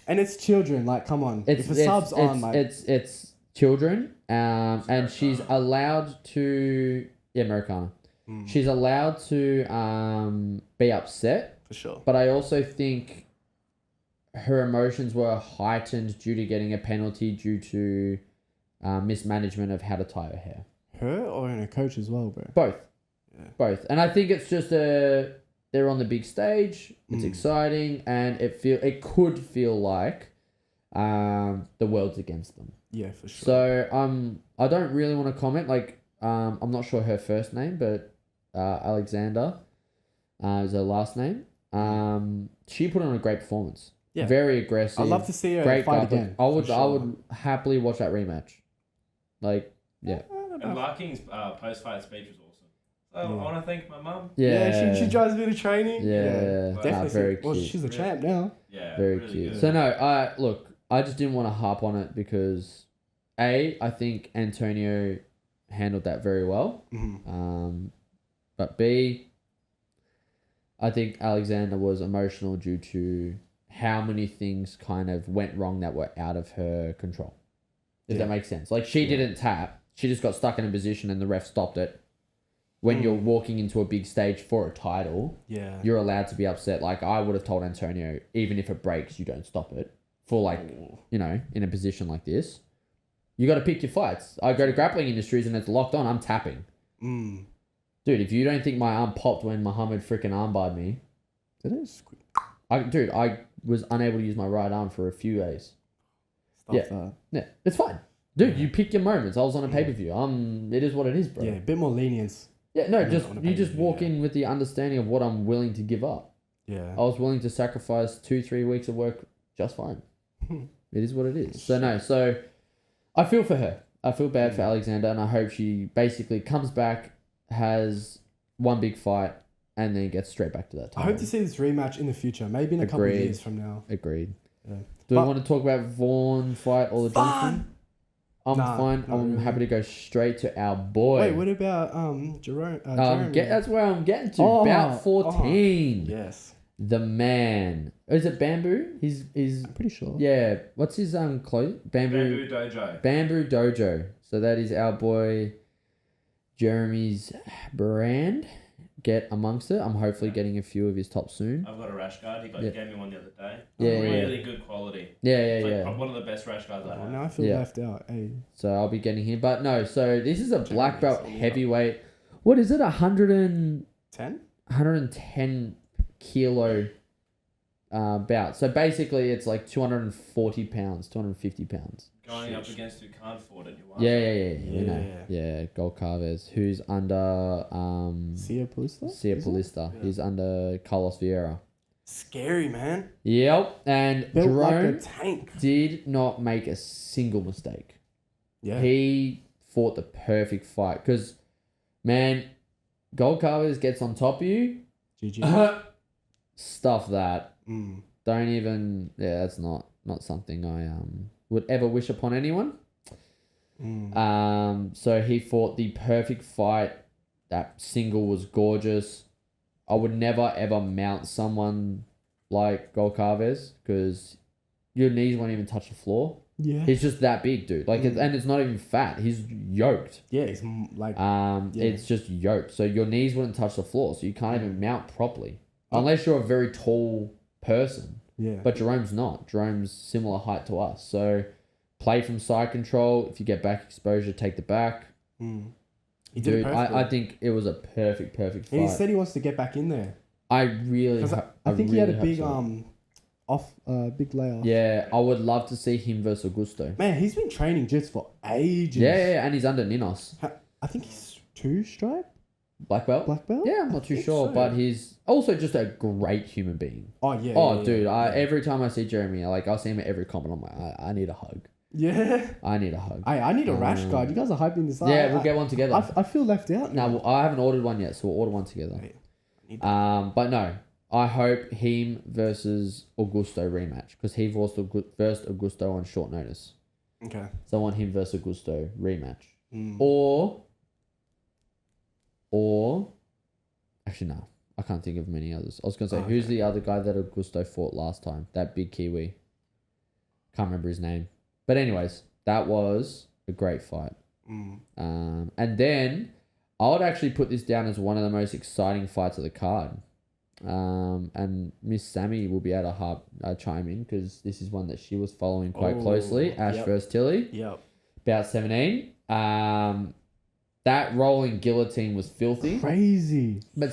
And it's children. Like, come on. If a sub's on, like it's children. And she's allowed to Americana. She's allowed to be upset. For sure. But I also think her emotions were heightened due to getting a penalty due to mismanagement of how to tie her hair. Her or in a coach as well, bro? Both. Yeah. Both. And I think it's just they're on the big stage. It's exciting, and it could feel like the world's against them. Yeah, for sure. So I don't really want to comment. Like I'm not sure her first name, but Alexander is her last name. She put on a great performance. Yeah. Very aggressive. I'd love to see her great fight guy, again. I would happily watch that rematch. Like, yeah. And Larking's post-fight speech was awesome. So I want to thank my mum. Yeah. She drives a bit of training. Yeah. Definitely. Very cute. Well, she's a champ now. Yeah. Very really cute. Good. So no, look, I just didn't want to harp on it because I think Antonio handled that very well. But B, I think Alexander was emotional due to how many things kind of went wrong that were out of her control. If that makes sense. Like, she didn't tap. She just got stuck in a position and the ref stopped it. When you're walking into a big stage for a title, you're allowed to be upset. Like, I would have told Antonio, even if it breaks, you don't stop it. For, like, in a position like this. You got to pick your fights. I go to grappling industries and it's locked on. I'm tapping. Dude, if you don't think my arm popped when Muhammad freaking armbarred me. Did it? I was unable to use my right arm for a few days. That. Yeah, it's fine. Dude, you pick your moments. I was on a pay-per-view. It is what it is, bro. Yeah, a bit more lenience. Yeah, no, you just walk in with the understanding of what I'm willing to give up. Yeah. I was willing to sacrifice 2-3 weeks of work just fine. It is what it is. So I feel for her. I feel bad for Alexander, and I hope she basically comes back, has one big fight, and then gets straight back to that title. I hope to see this rematch in the future, maybe in a couple of years from now. Agreed. Yeah. Do we want to talk about Vaughn fight or the Johnson? I'm fine. I'm really. happy to go straight to our boy. Wait, what about Jerome? Jeremy? That's where I'm getting to. About 14. Yes. The man. Is it Bamboo? He's I'm pretty sure. Yeah. What's his clothes? Bamboo Dojo. Bamboo Dojo. So that is our boy Jeremy's brand. Get amongst it. I'm hopefully getting a few of his top soon. I've got a rash guard. He gave me one the other day. Yeah, really good quality. Yeah. One of the best rash guards I have. Now I feel left out. Hey. So I'll be getting him. But no, so this is a black belt heavyweight. What is it? 110 kilo bout. So basically it's like 240 pounds, 250 pounds. Going up against who can't afford it. Yeah. Golcaves, who's under Sia Palista? Yeah. He's under Carlos Vieira. Scary, man. Yep. And Built Jerome like a tank. did not make a single mistake. Yeah. He fought the perfect fight. Because, man, Golcaves gets on top of you. GG. Stuff that. Mm. Don't even... Yeah, that's not something I would ever wish upon anyone. So he fought the perfect fight. That single was gorgeous. I would never ever mount someone like Golcaves because your knees won't even touch the floor. Yeah. He's just that big, dude. Like, and it's not even fat. He's yoked. Yeah, he's like... It's just yoked. So your knees wouldn't touch the floor. So you can't even mount properly. Unless you're a very tall person. Yeah. But Jerome's not. Jerome's similar height to us. So play from side control. If you get back exposure, take the back. He did it perfectly. I think it was a perfect fight. And he said he wants to get back in there. I think he had a big big layoff. Yeah, I would love to see him versus Augusto. Man, he's been training jiu-jitsu for ages. Yeah, and he's under Ninos. I think he's 2-stripe? Black belt? Yeah, I'm not too sure, but he's also just a great human being. Oh, yeah. Dude, every time I see Jeremy, I'll see him at every comment, I'm like, I need a hug. Yeah. I need a hug. I need a rash guard. You guys are hyping this up. Yeah, we'll get one together. I feel left out now. No, I haven't ordered one yet, so we'll order one together. But no, I hope him versus Augusto rematch because he versed Augusto on short notice. Okay. So I want him versus Augusto rematch. Or actually no, I can't think of many others. I was gonna say who's the other guy that Augusto fought last time? That big Kiwi. Can't remember his name. But anyways, that was a great fight. And then I would actually put this down as one of the most exciting fights of the card. And Miss Sammy will be able to chime in because this is one that she was following quite closely. Ash versus Tilli. Yep. About 17. That rolling guillotine was filthy. Crazy. But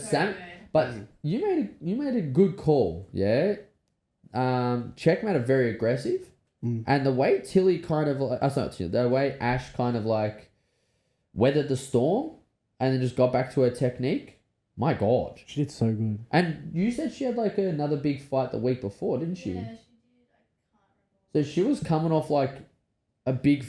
you made a good call, yeah. Checkmate are very aggressive. And the way Tilli kind of the way Ash kind of weathered the storm and then just got back to her technique. My God. She did so good. And you said she had another big fight the week before, didn't she? Yeah, she did. I can't So remember. she was coming off a big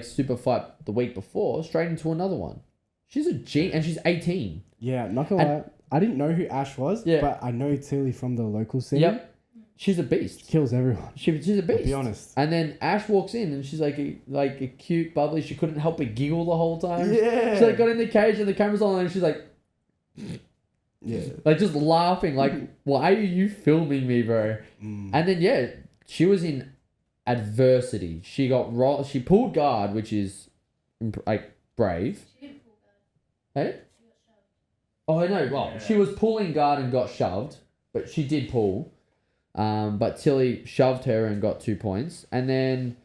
super fight the week before, straight into another one. She's a G and she's 18. Yeah, not gonna lie. I didn't know who Ash was, but I know Tilli from the local scene. Yep. She's a beast. Kills everyone. She's a beast. I'll be honest. And then Ash walks in and she's like a cute, bubbly. She couldn't help but giggle the whole time. Yeah. She got in the cage and the camera's on and she's like... Yeah. Just laughing. Why are you filming me, bro? And then, she was in adversity. She got she pulled guard, which is brave. She didn't pull guard. Hey? She got shoved. Oh, I know. Well, she was pulling guard and got shoved, but she did pull. But Tilli shoved her and got 2 points. And then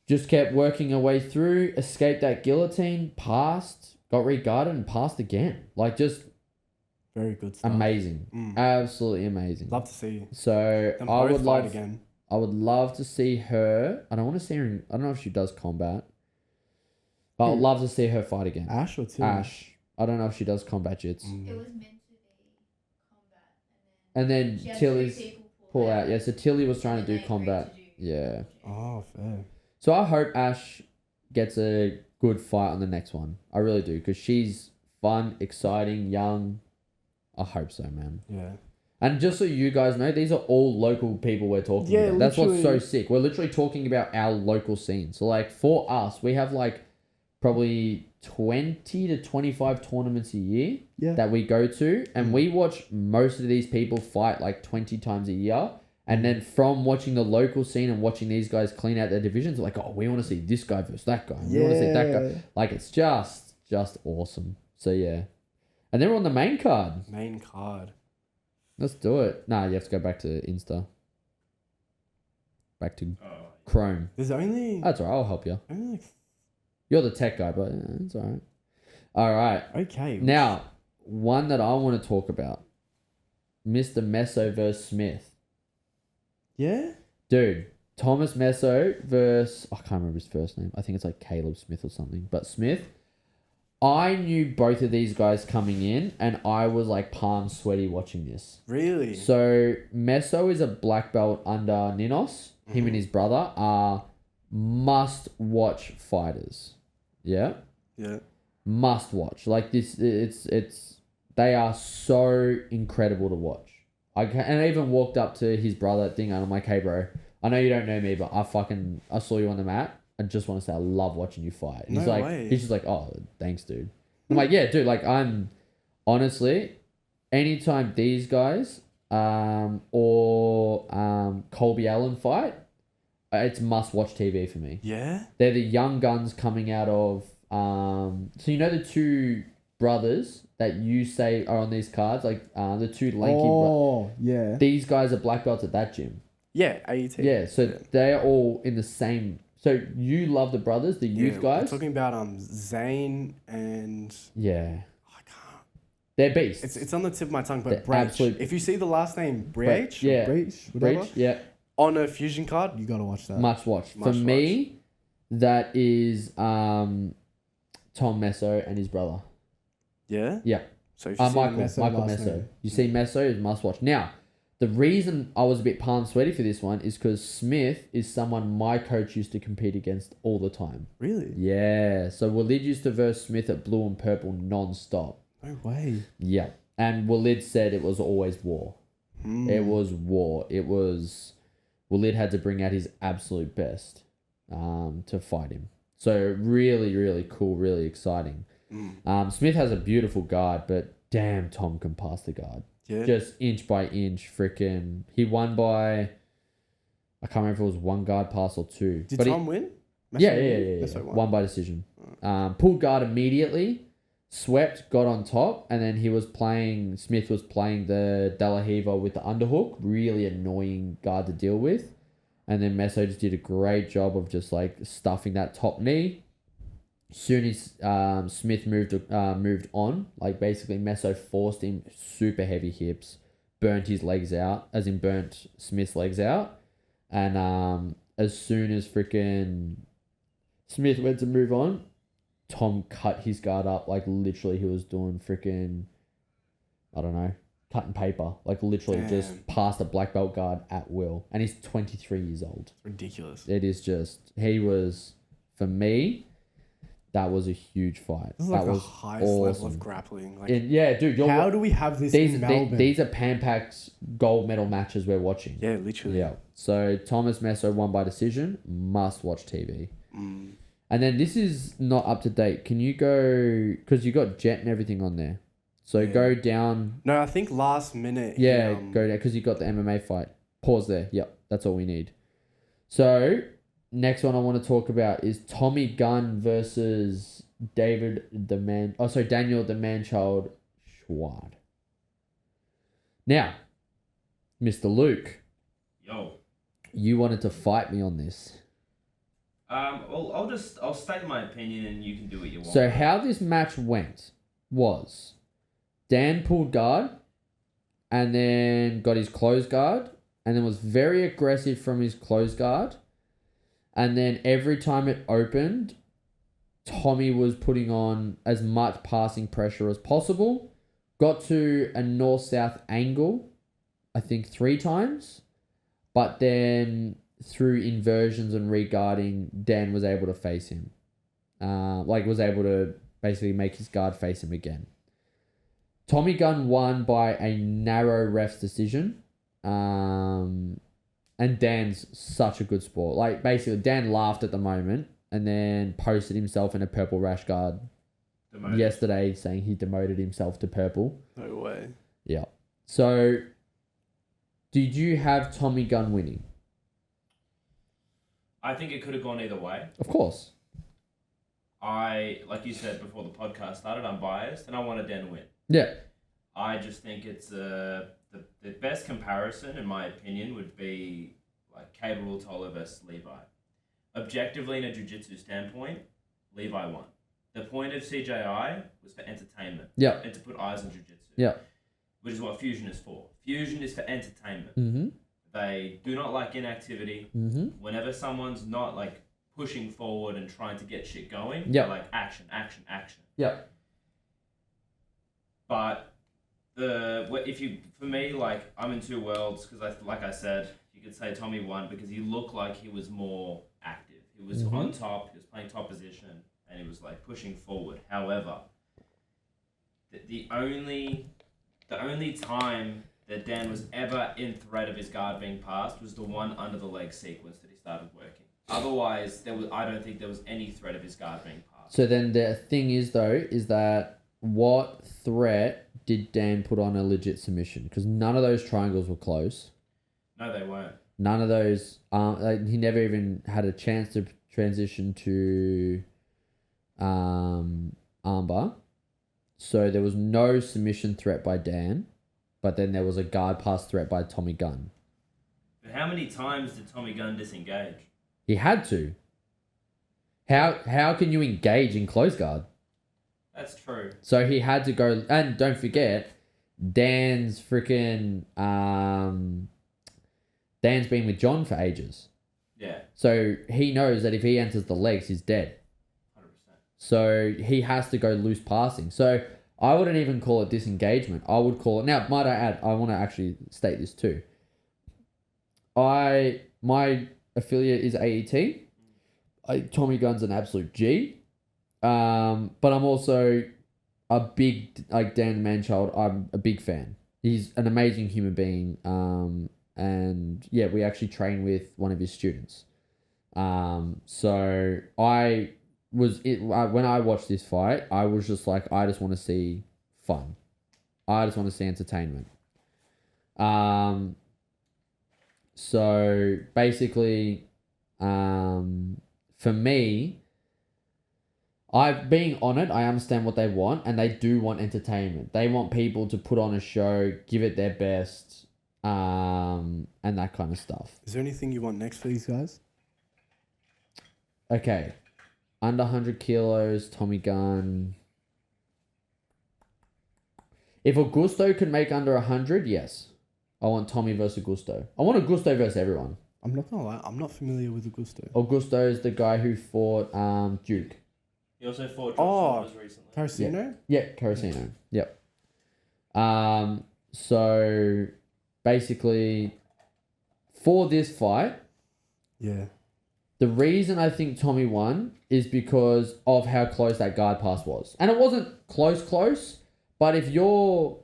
just kept working her way through, escaped that guillotine, passed, got re-guarded and passed again. Just very good stuff. amazing. Absolutely amazing. Love to see. So them I would fight again. I would love to see her. I don't want to see her I don't know if she does combat. But I'd love to see her fight again. Ash or Tilli? Ash. I don't know if she does combat jits. It was meant to be combat. And then she had Tilly's 3 people pull out. Yeah, so Tilli was trying to do and they combat. agreed to do Yeah. Oh, fair. So I hope Ash gets a good fight on the next one. I really do, because she's fun, exciting, young. I hope so, man. Yeah. And just so you guys know, these are all local people we're talking Yeah, about. That's what's so literally. sick. We're literally talking about our local scene. So, like, for us, we have, like, probably 20 to 25 tournaments a year that we go to. And we watch most of these people fight, like, 20 times a year. And then from watching the local scene and watching these guys clean out their divisions, like, oh, we want to see this guy versus that guy. We want to see that guy. Like, it's just awesome. So, yeah. And then we're on the main card. Main card. Let's do it. Nah, you have to go back to Insta. Back to Chrome. There's only... That's all right. I'll help you. only like... You're the tech guy, but it's all right. All right. Okay. Now, one that I want to talk about. Mr. Messo versus Smith. Yeah? Dude, Thomas Messo versus... I can't remember his first name. I think it's like Caleb Smith or something. But Smith... I knew both of these guys coming in, and I was like palm sweaty watching this. Really? So Messo is a black belt under Ninos. Him and his brother are must-watch fighters. Yeah? Yeah. Must watch. Like this, they are so incredible to watch. And I even walked up to his brother thing, and I'm like, hey bro, I know you don't know me, but I saw you on the mat. I just want to say I love watching you fight. And he's No like, way. he's just like, oh, thanks, dude. I'm like, yeah, dude. Like, I'm honestly, anytime these guys, or Colby Allen fight, it's must watch TV for me. Yeah? They're the young guns coming out of, so you know the two brothers that you say are on these cards, like the two lanky. Yeah. These guys are black belts at that gym. Yeah, AET. Yeah, so they're all in the same. So you love the brothers, the youth guys? We're talking about Zane and... Yeah. I can't... They're beasts. It's on the tip of my tongue, but They're Breach. absolute- If you see the last name, Breach, Yeah. Breach, whatever. Breach, yeah. on a fusion card, You gotta watch that. Must watch. For Must me, that is Tom Messo and his brother. yeah? Yeah. So if you see Michael Messo last Messo. name. You see Messo is must watch. Now, the reason I was a bit palm sweaty for this one is because Smith is someone my coach used to compete against all the time. Really? Yeah. So Walid used to verse Smith at blue and purple non-stop. No way. Yeah. And Walid said it was always war. It was war. It was... Walid had to bring out his absolute best to fight him. So really, really cool, really exciting. Smith has a beautiful guard, but damn, Tom can pass the guard. Yeah. Just inch by inch, freaking... He won by... I can't remember if it was one guard pass or two. Did but Tom win? Yeah. Messo won. Won by decision. Pulled guard immediately, swept, got on top, and then Smith was playing the De La Riva with the underhook. Really annoying guard to deal with. And then Messo just did a great job of just like stuffing that top knee. Soon as Smith moved on, like basically Messo forced him super heavy hips, burnt his legs out, as in burnt Smith's legs out. And as soon as freaking Smith went to move on, Tom cut his guard up. Like literally he was doing freaking, I don't know, cutting paper. Like literally just past a black belt guard at will. And he's 23 years old. Ridiculous. It is just, he was, for me, that was a huge fight. This is that like the was highest awesome. level of grappling. Like, Yeah, dude. how do we have this in Melbourne? These are Pan Pac's gold medal matches we're watching. Yeah, literally. Yeah. So Thomas Messo won by decision. Must watch TV. And then this is not up to date. Can you go, because you got Jet and everything on there. So go down. No, I think last minute. Yeah, go down because you got the MMA fight. Pause there. Yep, that's all we need. So next one I want to talk about is Tommy Gunn versus Daniel the Manchild Schwad. Now, Mr. Luke. Yo. You wanted to fight me on this. I'll state my opinion and you can do what you want. So how this match went was Dan pulled guard and then got his closed guard and then was very aggressive from his closed guard. And then every time it opened, Tommy was putting on as much passing pressure as possible. Got to a north-south angle, I think 3 times. But then through inversions and re-guarding, Dan was able to face him. was able to basically make his guard face him again. Tommy Gunn won by a narrow ref's decision. And Dan's such a good sport. Like, basically, Dan laughed at the moment and then posted himself in a purple rash guard yesterday saying he demoted himself to purple. No way. Yeah. So, did you have Tommy Gunn winning? I think it could have gone either way. Of course. Like you said before the podcast started, I'm biased and I wanted Dan to win. Yeah. I just think it's the best comparison, in my opinion, would be like Kape Ruotolo versus Levi. Objectively, in a jiu-jitsu standpoint, Levi won. The point of CJI was for entertainment. Yeah. And to put eyes on jiu-jitsu. Yeah. Which is what Fusion is for. Fusion is for entertainment. Mm-hmm. They do not like inactivity. Mm-hmm. Whenever someone's not like pushing forward and trying to get shit going, Yep. they're like action, action, action. Yeah. But for me, like, I'm in two worlds because like I said, you could say Tommy won because he looked like he was more active. He was on top. He was playing top position, and he was like pushing forward. However, the only time that Dan was ever in threat of his guard being passed was the one under the leg sequence that he started working. Otherwise, I don't think there was any threat of his guard being passed. So then the thing is, though, is that what threat did Dan put on a legit submission? Because none of those triangles were close. No, they weren't. None of those. He never even had a chance to transition to armbar. So there was no submission threat by Dan, but then there was a guard pass threat by Tommy Gunn. But how many times did Tommy Gunn disengage? He had to. How can you engage in close guard? That's true. So he had to go, and don't forget, Dan's freaking Dan's been with John for ages. Yeah. So he knows that if he enters the legs, he's dead. 100%. So he has to go loose passing. So I wouldn't even call it disengagement. I would call it, now might I add, I want to actually state this too. My affiliate is AET. Tommy Gunn's an absolute G. But I'm also a big, like Dan Manchild, I'm a big fan. He's an amazing human being. And yeah, we actually train with one of his students. So when I watched this fight, I was just like, I just want to see fun. I just want to see entertainment. So basically, for me, being on it, I understand what they want, and they do want entertainment. They want people to put on a show, give it their best, and that kind of stuff. Is there anything you want next for these guys? Okay. Under 100 kilos, Tommy Gunn. If Augusto can make under 100, yes. I want Tommy versus Augusto. I want Augusto versus everyone. I'm not gonna lie, I'm not familiar with Augusto. Augusto is the guy who fought Duke. He also fought Josh recently. Caracino? Yeah, Caracino. Yep. So basically, for this fight, Yeah. the reason I think Tommy won is because of how close that guard pass was. And it wasn't close, but if you're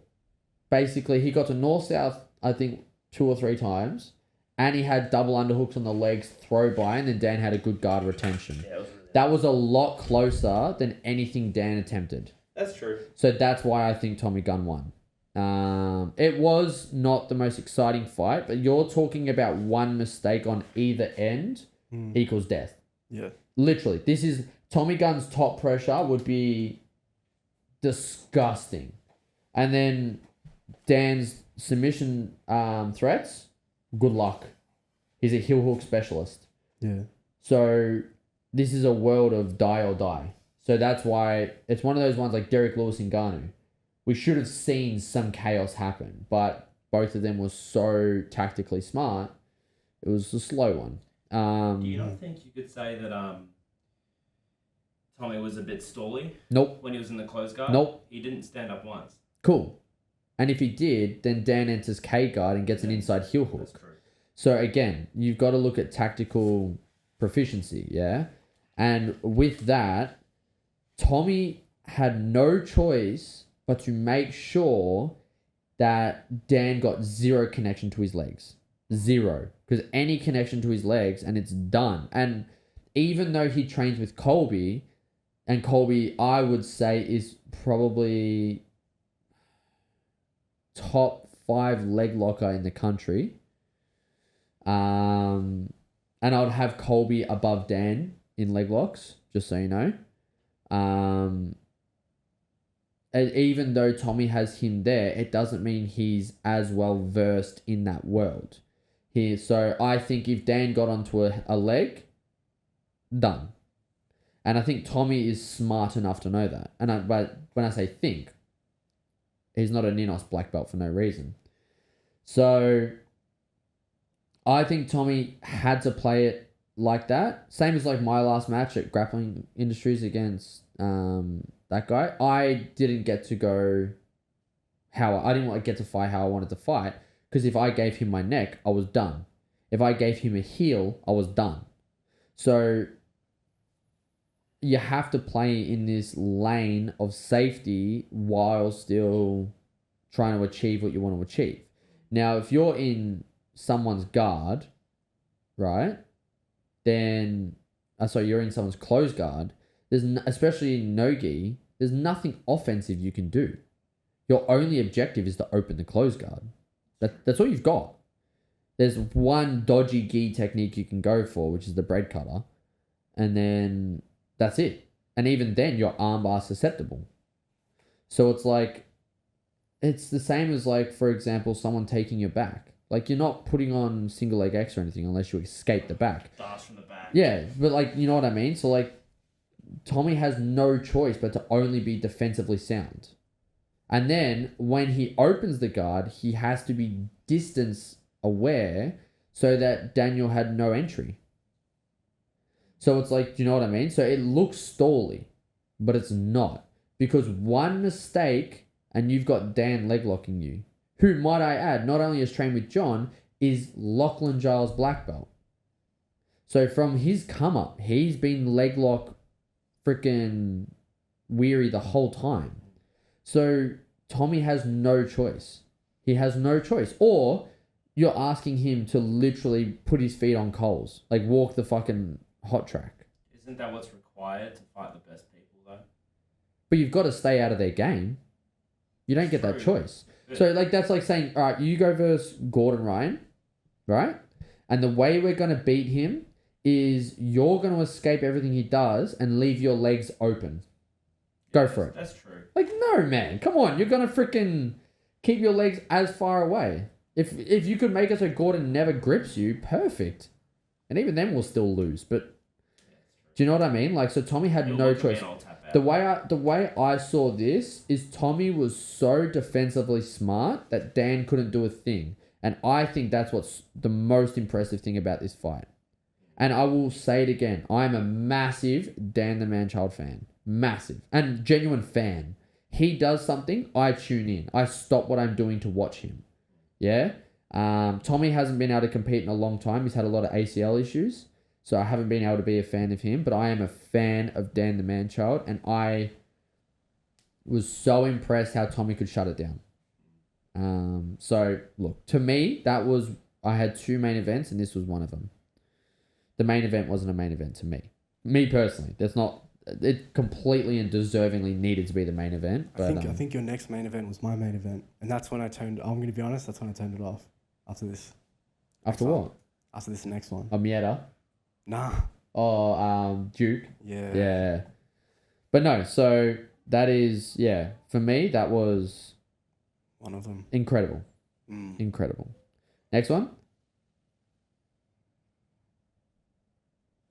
basically, he got to north-south, I think, 2 or 3 times, and he had double underhooks on the legs, throw by, and then Dan had a good guard retention. Yeah, That was a lot closer than anything Dan attempted. that's true. So that's why I think Tommy Gunn won. It was not the most exciting fight, but you're talking about one mistake on either end equals death. Yeah. Literally, this is Tommy Gunn's top pressure would be disgusting. And then Dan's submission threats, good luck. He's a heel hook specialist. Yeah. So this is a world of die or die. So that's why it's one of those ones like Derek Lewis and Ngannou. We should have seen some chaos happen, but both of them were so tactically smart. It was a slow one. Do you not think you could say that Tommy was a bit stally? Nope. When he was in the close guard? Nope. He didn't stand up once. Cool. And if he did, then Dan enters K guard and gets an inside heel hook. That's true. So again, you've got to look at tactical proficiency, yeah? And with that, Tommy had no choice but to make sure that Dan got zero connection to his legs. Zero. Because any connection to his legs and it's done. And even though he trains with Colby, and Colby, I would say, is probably top 5 leg locker in the country. And I would have Colby above Dan in leg locks, just so you know. And even though Tommy has him there, it doesn't mean he's as well versed in that world. So I think if Dan got onto a leg, done. And I think Tommy is smart enough to know that. But when I say think, he's not a Ninos black belt for no reason. So I think Tommy had to play it like that. Same as like my last match at Grappling Industries against that guy. I didn't get to go I didn't get to fight how I wanted to fight, because if I gave him my neck, I was done. If I gave him a heel, I was done. So you have to play in this lane of safety while still trying to achieve what you want to achieve. Now, if you're in someone's guard, right, then... you're in someone's closed guard. Especially in no-gi, there's nothing offensive you can do. Your only objective is to open the closed guard. That's all you've got. There's one dodgy gi technique you can go for, which is the bread cutter. And then that's it. And even then, you're armbar susceptible. So it's like... It's the same as, like, for example, someone taking your back. Like, you're not putting on single leg X or anything unless you escape the back. Dance from the back. Yeah, but, like, you know what I mean? So, like, Tommy has no choice but to only be defensively sound. And then when he opens the guard, he has to be distance aware so that Daniel had no entry. So it's like, do you know what I mean? So it looks stally, but it's not. Because one mistake and you've got Dan leg locking you, who, might I add, not only has trained with John, is Lachlan Giles black belt. So from his come up, he's been leg lock freaking weary the whole time. So Tommy has no choice. He has no choice. Or you're asking him to literally put his feet on coals. Like walk the fucking hot track. Isn't that what's required to fight the best people though? But you've got to stay out of their game. You don't get that choice. So like that's like saying, all right, you go versus Gordon Ryan, right? And the way we're going to beat him is you're going to escape everything he does and leave your legs open. Go for it. That's true. Like, no, man. Come on. You're going to freaking keep your legs as far away. If you could make it so Gordon never grips you, perfect. And even then we'll still lose. But do you know what I mean? Like, so Tommy had no choice. The way I saw this is Tommy was so defensively smart that Dan couldn't do a thing. And I think that's what's the most impressive thing about this fight. And I will say it again. I'm a massive Dan the Man-Child fan. Massive. And genuine fan. He does something, I tune in. I stop what I'm doing to watch him. Yeah? Tommy hasn't been able to compete in a long time. He's had a lot of ACL issues. So I haven't been able to be a fan of him. But I am a fan of Dan the Man-Child. And I was so impressed how Tommy could shut it down. So, look. To me, I had 2 main events and this was one of them. The main event wasn't a main event to me. Me personally. It completely and deservingly needed to be the main event. But, I think your next main event was my main event. And that's when I'm going to be honest, that's when I turned it off. After this. After what? After this next one. Mietta? Nah. Oh, Duke? Yeah. Yeah. But no, so that is, for me, that was... one of them. Incredible. Incredible. Next one?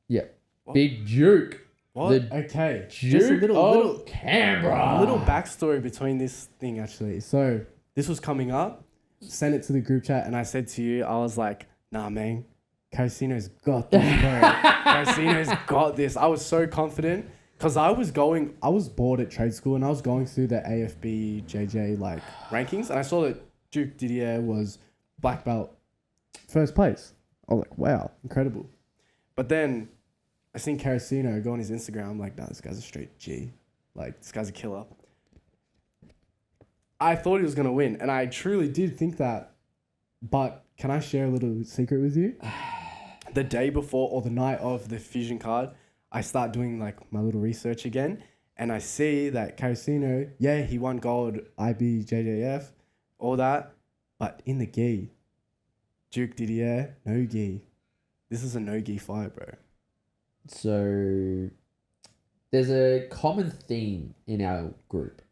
Yeah. What? Big Duke. What? Okay. Just a Duke of Canberra. A little backstory between this thing, actually. So, this was coming up. Sent it to the group chat, and I said to you, I was like, nah, man. Casino's got this, bro. Casino's got this. I was so confident. Because I was bored at trade school, and I was going through the AFB, JJ, rankings. And I saw that Duke Didier was black belt first place. I was like, wow, incredible. But then I seen Carasino go on his Instagram. I'm like, nah, this guy's a straight G. Like, this guy's a killer. I thought he was going to win, and I truly did think that. But can I share a little secret with you? The day before or the night of the Fusion card, I start doing like my little research again, and I see that Carosino, yeah, he won gold, IBJJF, all that, but in the gi, Duke Didier, no gi. This is a no gi fight, bro. So there's a common theme in our group.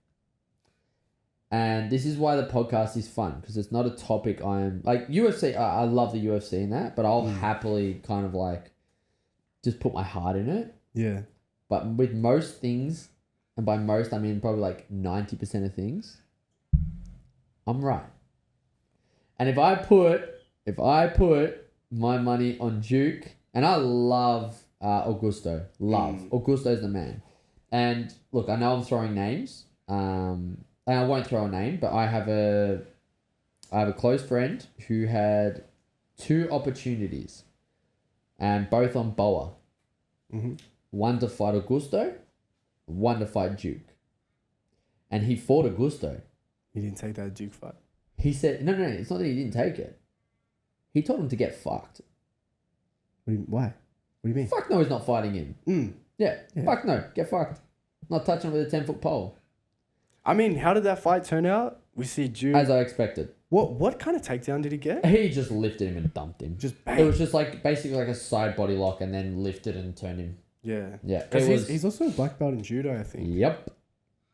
And this is why the podcast is fun, because it's not a topic I'm... Like, UFC, I love the UFC and that, but I'll happily kind of, like, just put my heart in it. Yeah. But with most things, and by most, I mean probably, like, 90% of things, I'm right. And if I put my money on Duke, and I love Augusto. Augusto's the man. And, look, I know I'm throwing names, and I won't throw a name, but I have a close friend who had 2 opportunities, and both on Boa. Mm-hmm. One to fight Augusto, one to fight Duke. And he fought Augusto. He didn't take that Duke fight. He said, no, it's not that he didn't take it. He told him to get fucked. Why? What do you mean? Fuck no, he's not fighting him. Yeah, fuck no, get fucked. Not touching him with a 10-foot pole. I mean, how did that fight turn out? We see Duke. As I expected. What kind of takedown did he get? He just lifted him and dumped him. Just bang. It was just like basically like a side body lock and then lifted and turned him. Yeah. Yeah. Because he's also a black belt in judo, I think. Yep.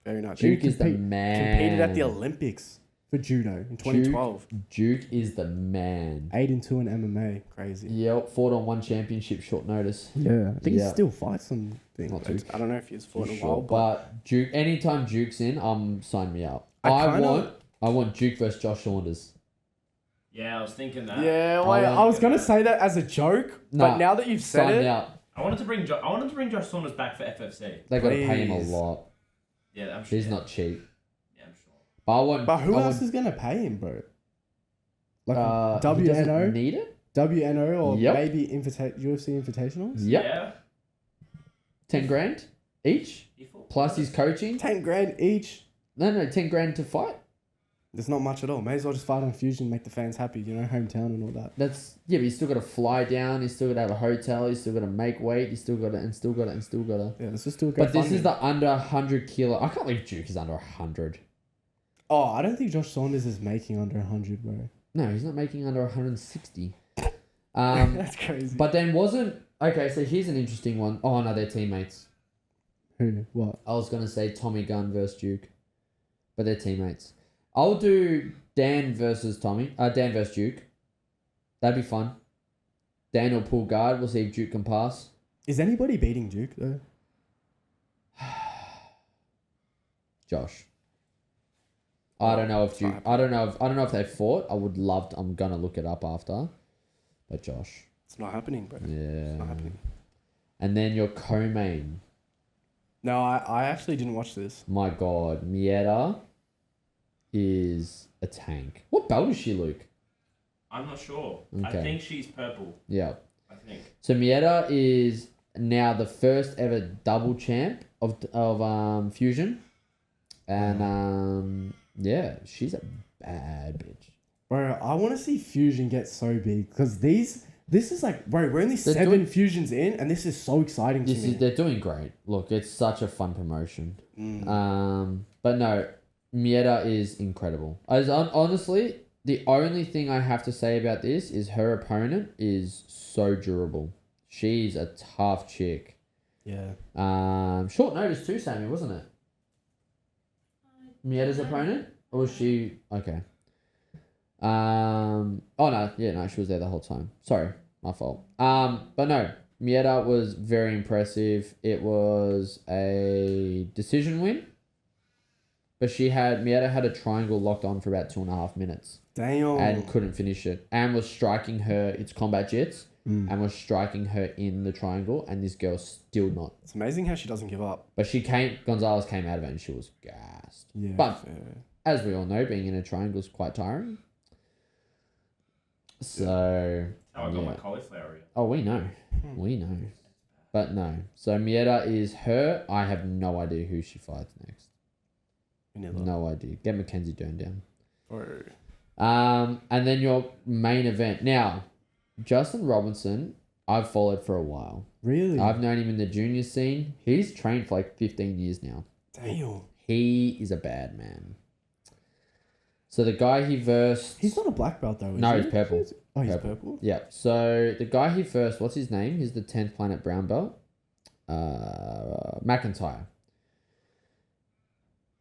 Very nice. Duke is the man. Competed at the Olympics for judo in 2012. Duke is the man. 8-2 in MMA. Crazy. Yep. Fought on one championship short notice. Yeah. I think he still fights something. I don't know if he's fought in a while. But Duke, anytime Duke's in, sign me up. I want Duke versus Josh Saunders. Yeah, I was thinking that. Yeah, I was gonna say that as a joke, but now that you've said sign it, me up. I wanted to bring Josh Saunders back for FFC. They got to pay him a lot. Yeah, I'm sure. He's not cheap. Yeah, I'm sure. But who else is gonna pay him, bro? Like WNO? WNO? Need it? WNO or maybe UFC Invitationals? Yep. Yeah. 10 grand each, plus his coaching. 10 grand each. No, 10 grand to fight. There's not much at all. May as well just fight on Fusion, make the fans happy, hometown and all that. But you still got to fly down. You still got to have a hotel. You still got to make weight. You still got to. Yeah, let's just do it. But this is the under 100 kilo. I can't believe Duke is under 100. Oh, I don't think Josh Saunders is making under 100, bro. No, he's not making under 160. That's crazy. But then okay, so here's an interesting one. Oh no, they're teammates. Who? What? I was gonna say Tommy Gunn versus Duke, but they're teammates. I'll do Dan versus Duke. That'd be fun. Dan will pull guard. We'll see if Duke can pass. Is anybody beating Duke though? Josh. I don't know if Duke. I don't know if they fought. I'm gonna look it up after. But Josh. It's not happening, bro. Yeah. It's not happening. And then your co-main. No, I actually didn't watch this. My God, Mietta is a tank. What belt is she, Luke? I'm not sure. Okay. I think she's purple. Yeah. I think. So Mietta is now the first ever double champ of Fusion. And yeah, she's a bad bitch. Bro, I want to see Fusion get so big because this is like, bro, we're only 7 Fusions in and this is so exciting to me. They're doing great. Look, it's such a fun promotion. But no, Mietta is incredible. Honestly, the only thing I have to say about this is her opponent is so durable. She's a tough chick. Yeah. Short notice too, Sammy, wasn't it? Mietta's opponent? Or was she... Okay. Oh no, she was there the whole time. Sorry, my fault. But no, Mietta was very impressive. It was a decision win. But Mietta had a triangle locked on for about 2.5 minutes. Damn. And couldn't finish it. And was striking her, it's combat jits, and was striking her in the triangle, and this girl still not. It's amazing how she doesn't give up. But Gonzalez came out of it and she was gassed. Yeah. But as we all know, being in a triangle is quite tiring. So I got my cauliflower. Oh, we know. We know. But no. So Mietta is her. I have no idea who she fights next. No idea. Get Mackenzie Dern down. And then your main event. Now, Justin Robertson, I've followed for a while. Really? I've known him in the junior scene. He's trained for like 15 years now. Damn. He is a bad man. So the guy he versed... He's not a black belt though, is No, he? he's purple. Oh, he's purple? Yeah. So the guy he versed, what's his name? He's the 10th planet brown belt. McIntyre.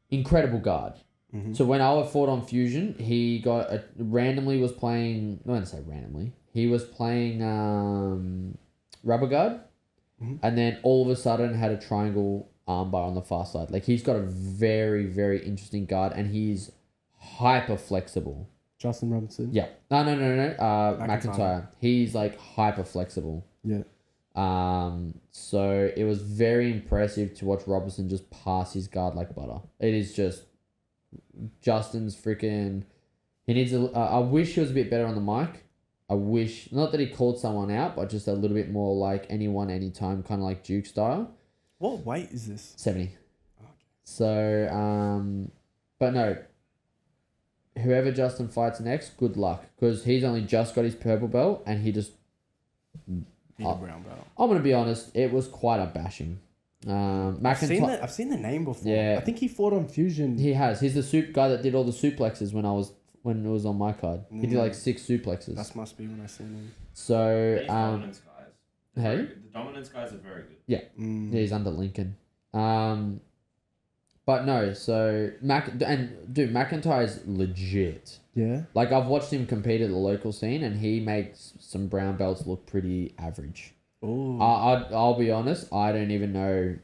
Incredible guard. Mm-hmm. So when I fought on Fusion, he randomly was playing... I don't say randomly. He was playing rubber guard. Mm-hmm. And then all of a sudden had a triangle armbar on the far side. Like he's got a very, very interesting guard and he's hyper flexible. Justin Robinson? Yeah. No. McIntyre. He's like hyper flexible. Yeah. So it was very impressive to watch Robertson just pass his guard like butter. It is just Justin's freaking. He needs I wish he was a bit better on the mic. I wish not that he called someone out, but just a little bit more like anyone, anytime, kind of like Duke style. What weight is this? 70. Okay. So but no. Whoever Justin fights next, good luck. Because he's only just got his purple belt and he just... brown belt. I'm going to be honest, it was quite a bashing. I've seen the name before. Yeah. I think he fought on Fusion. He has. He's the soup guy that did all the suplexes when it was on my card. He did like 6 suplexes. That must be when I seen him. So... These dominance guys. Hey? The dominance guys are very good. Yeah. Yeah, he's under Lincoln. But no, so... McIntyre's legit. Yeah? Like, I've watched him compete at the local scene, and he makes some brown belts look pretty average. Oh. I'll be honest, I don't even know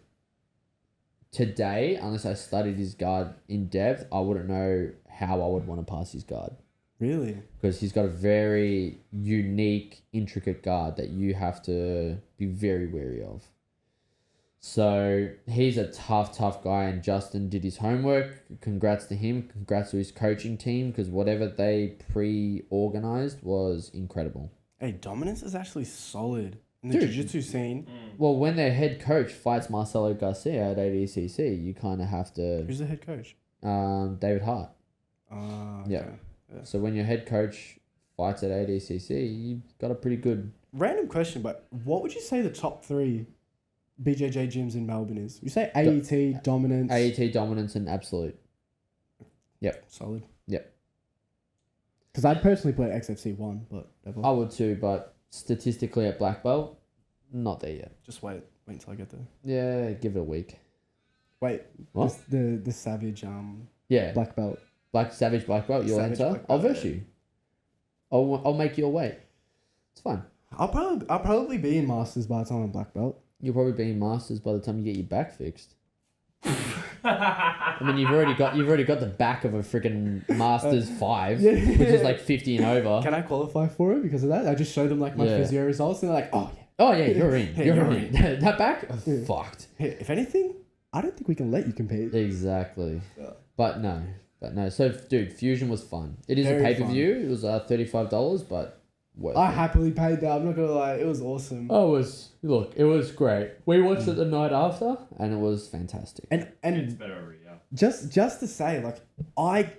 today, unless I studied his guard in depth, I wouldn't know how I would want to pass his guard. Really? Because he's got a very unique, intricate guard that you have to be very wary of. So he's a tough guy, and Justin did his homework. Congrats to him. Congrats to his coaching team, because whatever they pre-organized was incredible. Hey, dominance is actually solid in the jiu-jitsu scene. Well, when their head coach fights Marcelo Garcia at ADCC, you kind of have to... Who's the head coach? David Hart. Okay. Yeah. So when your head coach fights at ADCC, you've got a pretty good... Random question, but what would you say the top 3 BJJ gyms in Melbourne is? You say AET, Dominance... AET, Dominance, and Absolute. Yep. Solid. Yep. Because I'd personally play XFC 1, but... Never. I would too, but statistically at black belt, not there yet. Just wait until I get there. Yeah, give it a week. Wait, what? The Savage yeah, black belt. Savage black belt. You'll Savage enter. black I'll belt, verse you. I'll make you wait. It's fine. I'll probably be in Masters by the time I'm black belt. You'll probably be in Masters by the time you get your back fixed. I mean, you've already got the back of a freaking Masters 5, which is like 50 and over. Can I qualify for it because of that? I just showed them like my physio results, and they're like, "Oh yeah, oh yeah, you're in. Yeah, you're in." That back, fucked. Hey, if anything, I don't think we can let you compete. Exactly. Yeah. But no. So, dude, Fusion was fun. It is Very a pay-per-view. It was $35, but worth I it. happily paid that. I'm not gonna lie, it was awesome. It was great. We watched it the night after, and it was fantastic. And It's better over here. just to say, like, I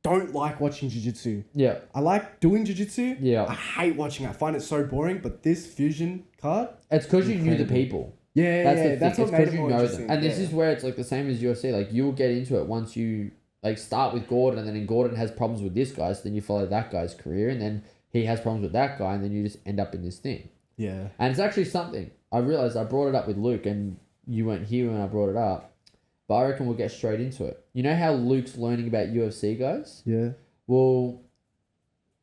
don't like watching jiu-jitsu. Yeah. I like doing jiu-jitsu. Yeah. I hate watching it. I find it so boring. But this Fusion card, It's because you knew the people. That's what it's made because it you more know them. interesting. And this is where it's like the same as UFC. Like, you'll get into it once you like start with Gordon, and then Gordon has problems with this guy, so then you follow that guy's career, and then he has problems with that guy, and then you just end up in this thing. Yeah. And it's actually something. I realized I brought it up with Luke, and you weren't here when I brought it up. But I reckon we'll get straight into it. You know how Luke's learning about UFC guys? Yeah. Well,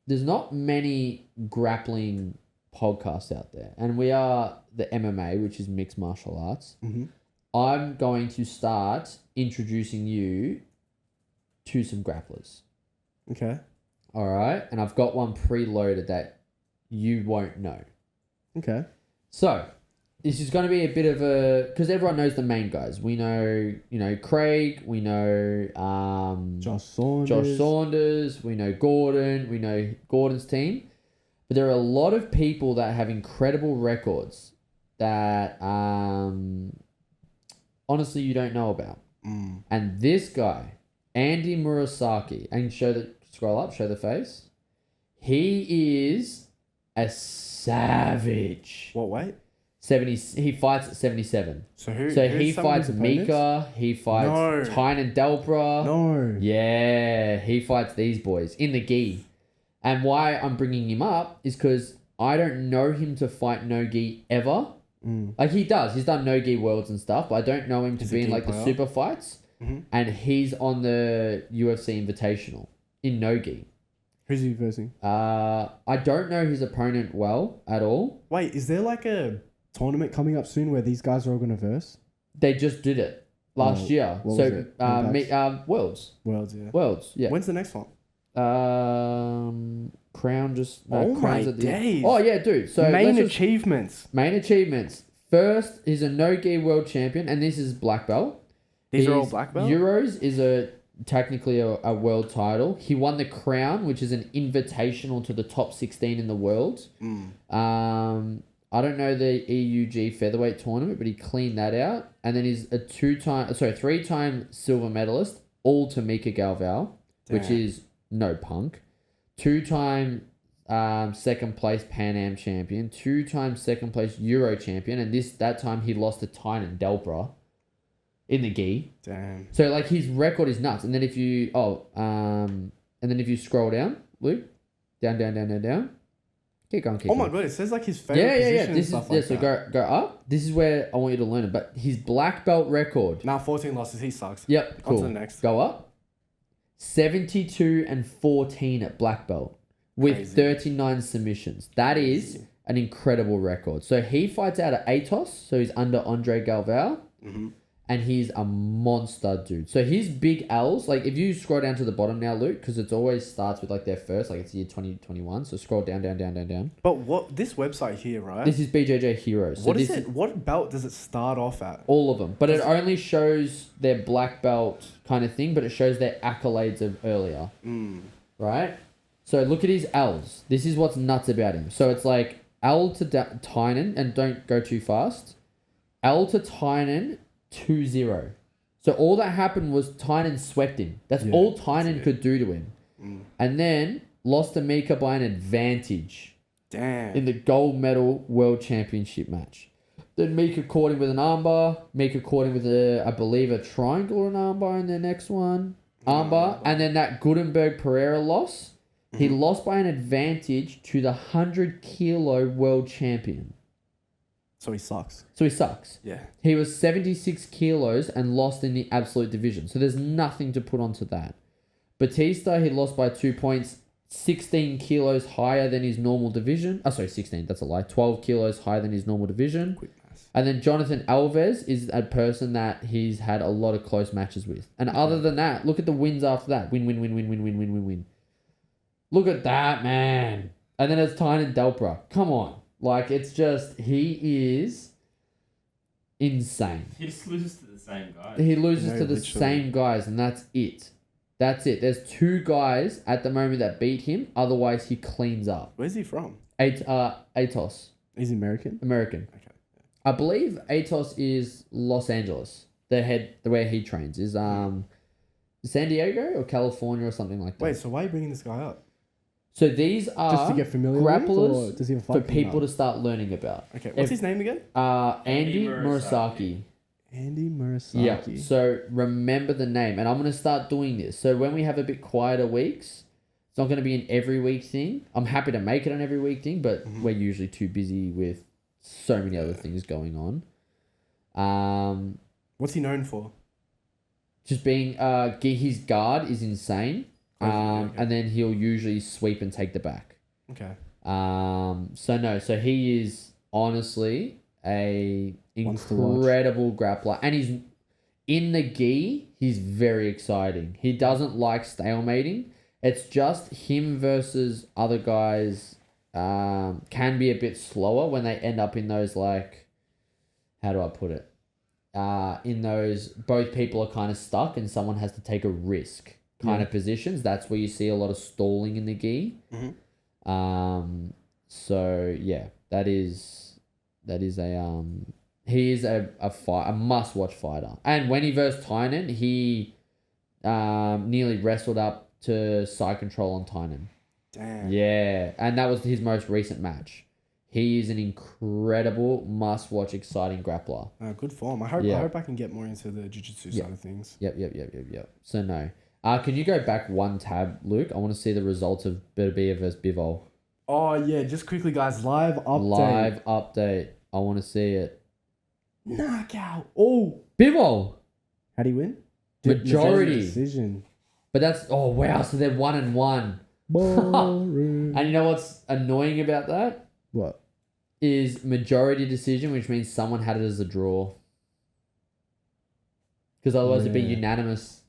there's not many grappling podcasts out there. And we are the MMA, which is mixed martial arts. Mm-hmm. I'm going to start introducing you to some grapplers. Okay. All right? And I've got one preloaded that you won't know. Okay. So, this is going to be a bit of a... Because everyone knows the main guys. We know, Craig. We know... Josh Saunders. We know Gordon. We know Gordon's team. But there are a lot of people that have incredible records that honestly you don't know about. And this guy, Andy Murasaki, and scroll up, show the face. He is a savage. What weight? 70. He fights at 77. So he fights Mika. He fights Tynan Delbra. No. Yeah, he fights these boys in the gi. And why I'm bringing him up is because I don't know him to fight no gi ever. Like he does. He's done no gi worlds and stuff, but I don't know him to be in like the super fights. And he's on the UFC Invitational in no gi. Who's he versing? I don't know his opponent well at all. Wait, is there like a tournament coming up soon where these guys are all going to verse? They just did it last year. What so was it? Worlds. Worlds, yeah. Yeah. When's the next one? Crown just Oh Crown's my at the days. Oh yeah, dude. So main achievements. Main achievements. First, he's a no-gi world champion, and this is black belt. These are all black belt? Euros is technically a world title. He won the crown, which is an invitational to the top 16 in the world. I don't know the EUG featherweight tournament, but he cleaned that out. And then he's a three-time silver medalist, all to Mika Galvao, which is no punk. 2-time second place Pan Am champion, 2-time second place Euro champion, and that time he lost to Tynan Delbra in the gi. Damn. So like his record is nuts. And then if you scroll down, Luke, down. Keep going. Oh my god, it says like his favorite position and stuff like so that. go up. This is where I want you to learn it. But his black belt record. Now 14 losses, he sucks. Yep, cool. On to the next. Go up. 72-14 at black belt with Crazy. 39 submissions. That is an incredible record. So he fights out at Atos. So he's under Andre Galvao. And he's a monster, dude. So his big L's, like if you scroll down to the bottom now, Luke, because it always starts with like their first, like it's year 2021. So scroll down. But what this website here, right? This is BJJ Heroes. So what is it? What belt does it start off at? All of them. But it only shows their black belt kind of thing, but it shows their accolades of earlier. Right? So look at his L's. This is what's nuts about him. So it's like L to Tynan, and don't go too fast. L to Tynan, 2-0. So all that happened was Tynan swept him. That's all Tynan could do to him. And then lost to Mika by an advantage. Damn. In the gold medal world championship match. Then Mika caught him with an armbar. Mika caught him with I believe a triangle or an armbar in the next one. Armbar. And then that Gutenberg Pereira loss. He lost by an advantage to the 100 kilo world champion. So he sucks. Yeah. He was 76 kilos and lost in the absolute division. So there's nothing to put onto that. Batista, he lost by 2 points, 16 kilos higher than his normal division. 16, that's a lie. 12 kilos higher than his normal division. Quick math. And then Jonathan Alves is a person that he's had a lot of close matches with. And other than that, look at the wins after that. Win. Look at that, man. And then it's Tynan Delbra. Come on. Like, it's just, he is insane. He just loses to the same guy. He loses to the same guys, and that's it. There's 2 guys at the moment that beat him. Otherwise, he cleans up. Where's he from? Atos. Is he American? American. Okay. I believe Atos is Los Angeles. Where he trains is San Diego or California or something like that. Wait, so why are you bringing this guy up? So these are just to get familiar grapplers with, or does he have a for fight people to start learning about. Okay, what's his name again? Andy Murasaki. Andy Murasaki. Yeah. So remember the name, and I'm gonna start doing this. So when we have a bit quieter weeks, it's not gonna be an every week thing. I'm happy to make it an every week thing, but we're usually too busy with so many other things going on. What's he known for? Just being his guard is insane. And then he'll usually sweep and take the back. Okay. So he is honestly a incredible grappler, and he's in the gi. He's very exciting. He doesn't like stalemating. It's just him versus other guys. Can be a bit slower when they end up in those, like, how do I put it? In those, both people are kind of stuck and someone has to take a risk kind of positions. That's where you see a lot of stalling in the gi. So yeah, that is That is he is a must watch fighter. And when he versed Tynan, he nearly wrestled up to side control on Tynan. Damn. Yeah, and that was his most recent match. He is an incredible must watch, exciting grappler. Good form. I hope I can get more into the jiu-jitsu side of things. Yep. So no. Can you go back one tab, Luke? I want to see the results of Beterbiev versus Bivol. Oh yeah, just quickly, guys. Live update. Live update. I want to see it. Knockout. Oh, Bivol. How'd he win? Majority decision. But that's wow. So they're 1-1. Boring. And you know what's annoying about that? What? Is majority decision, which means someone had it as a draw. Because otherwise it'd be unanimous.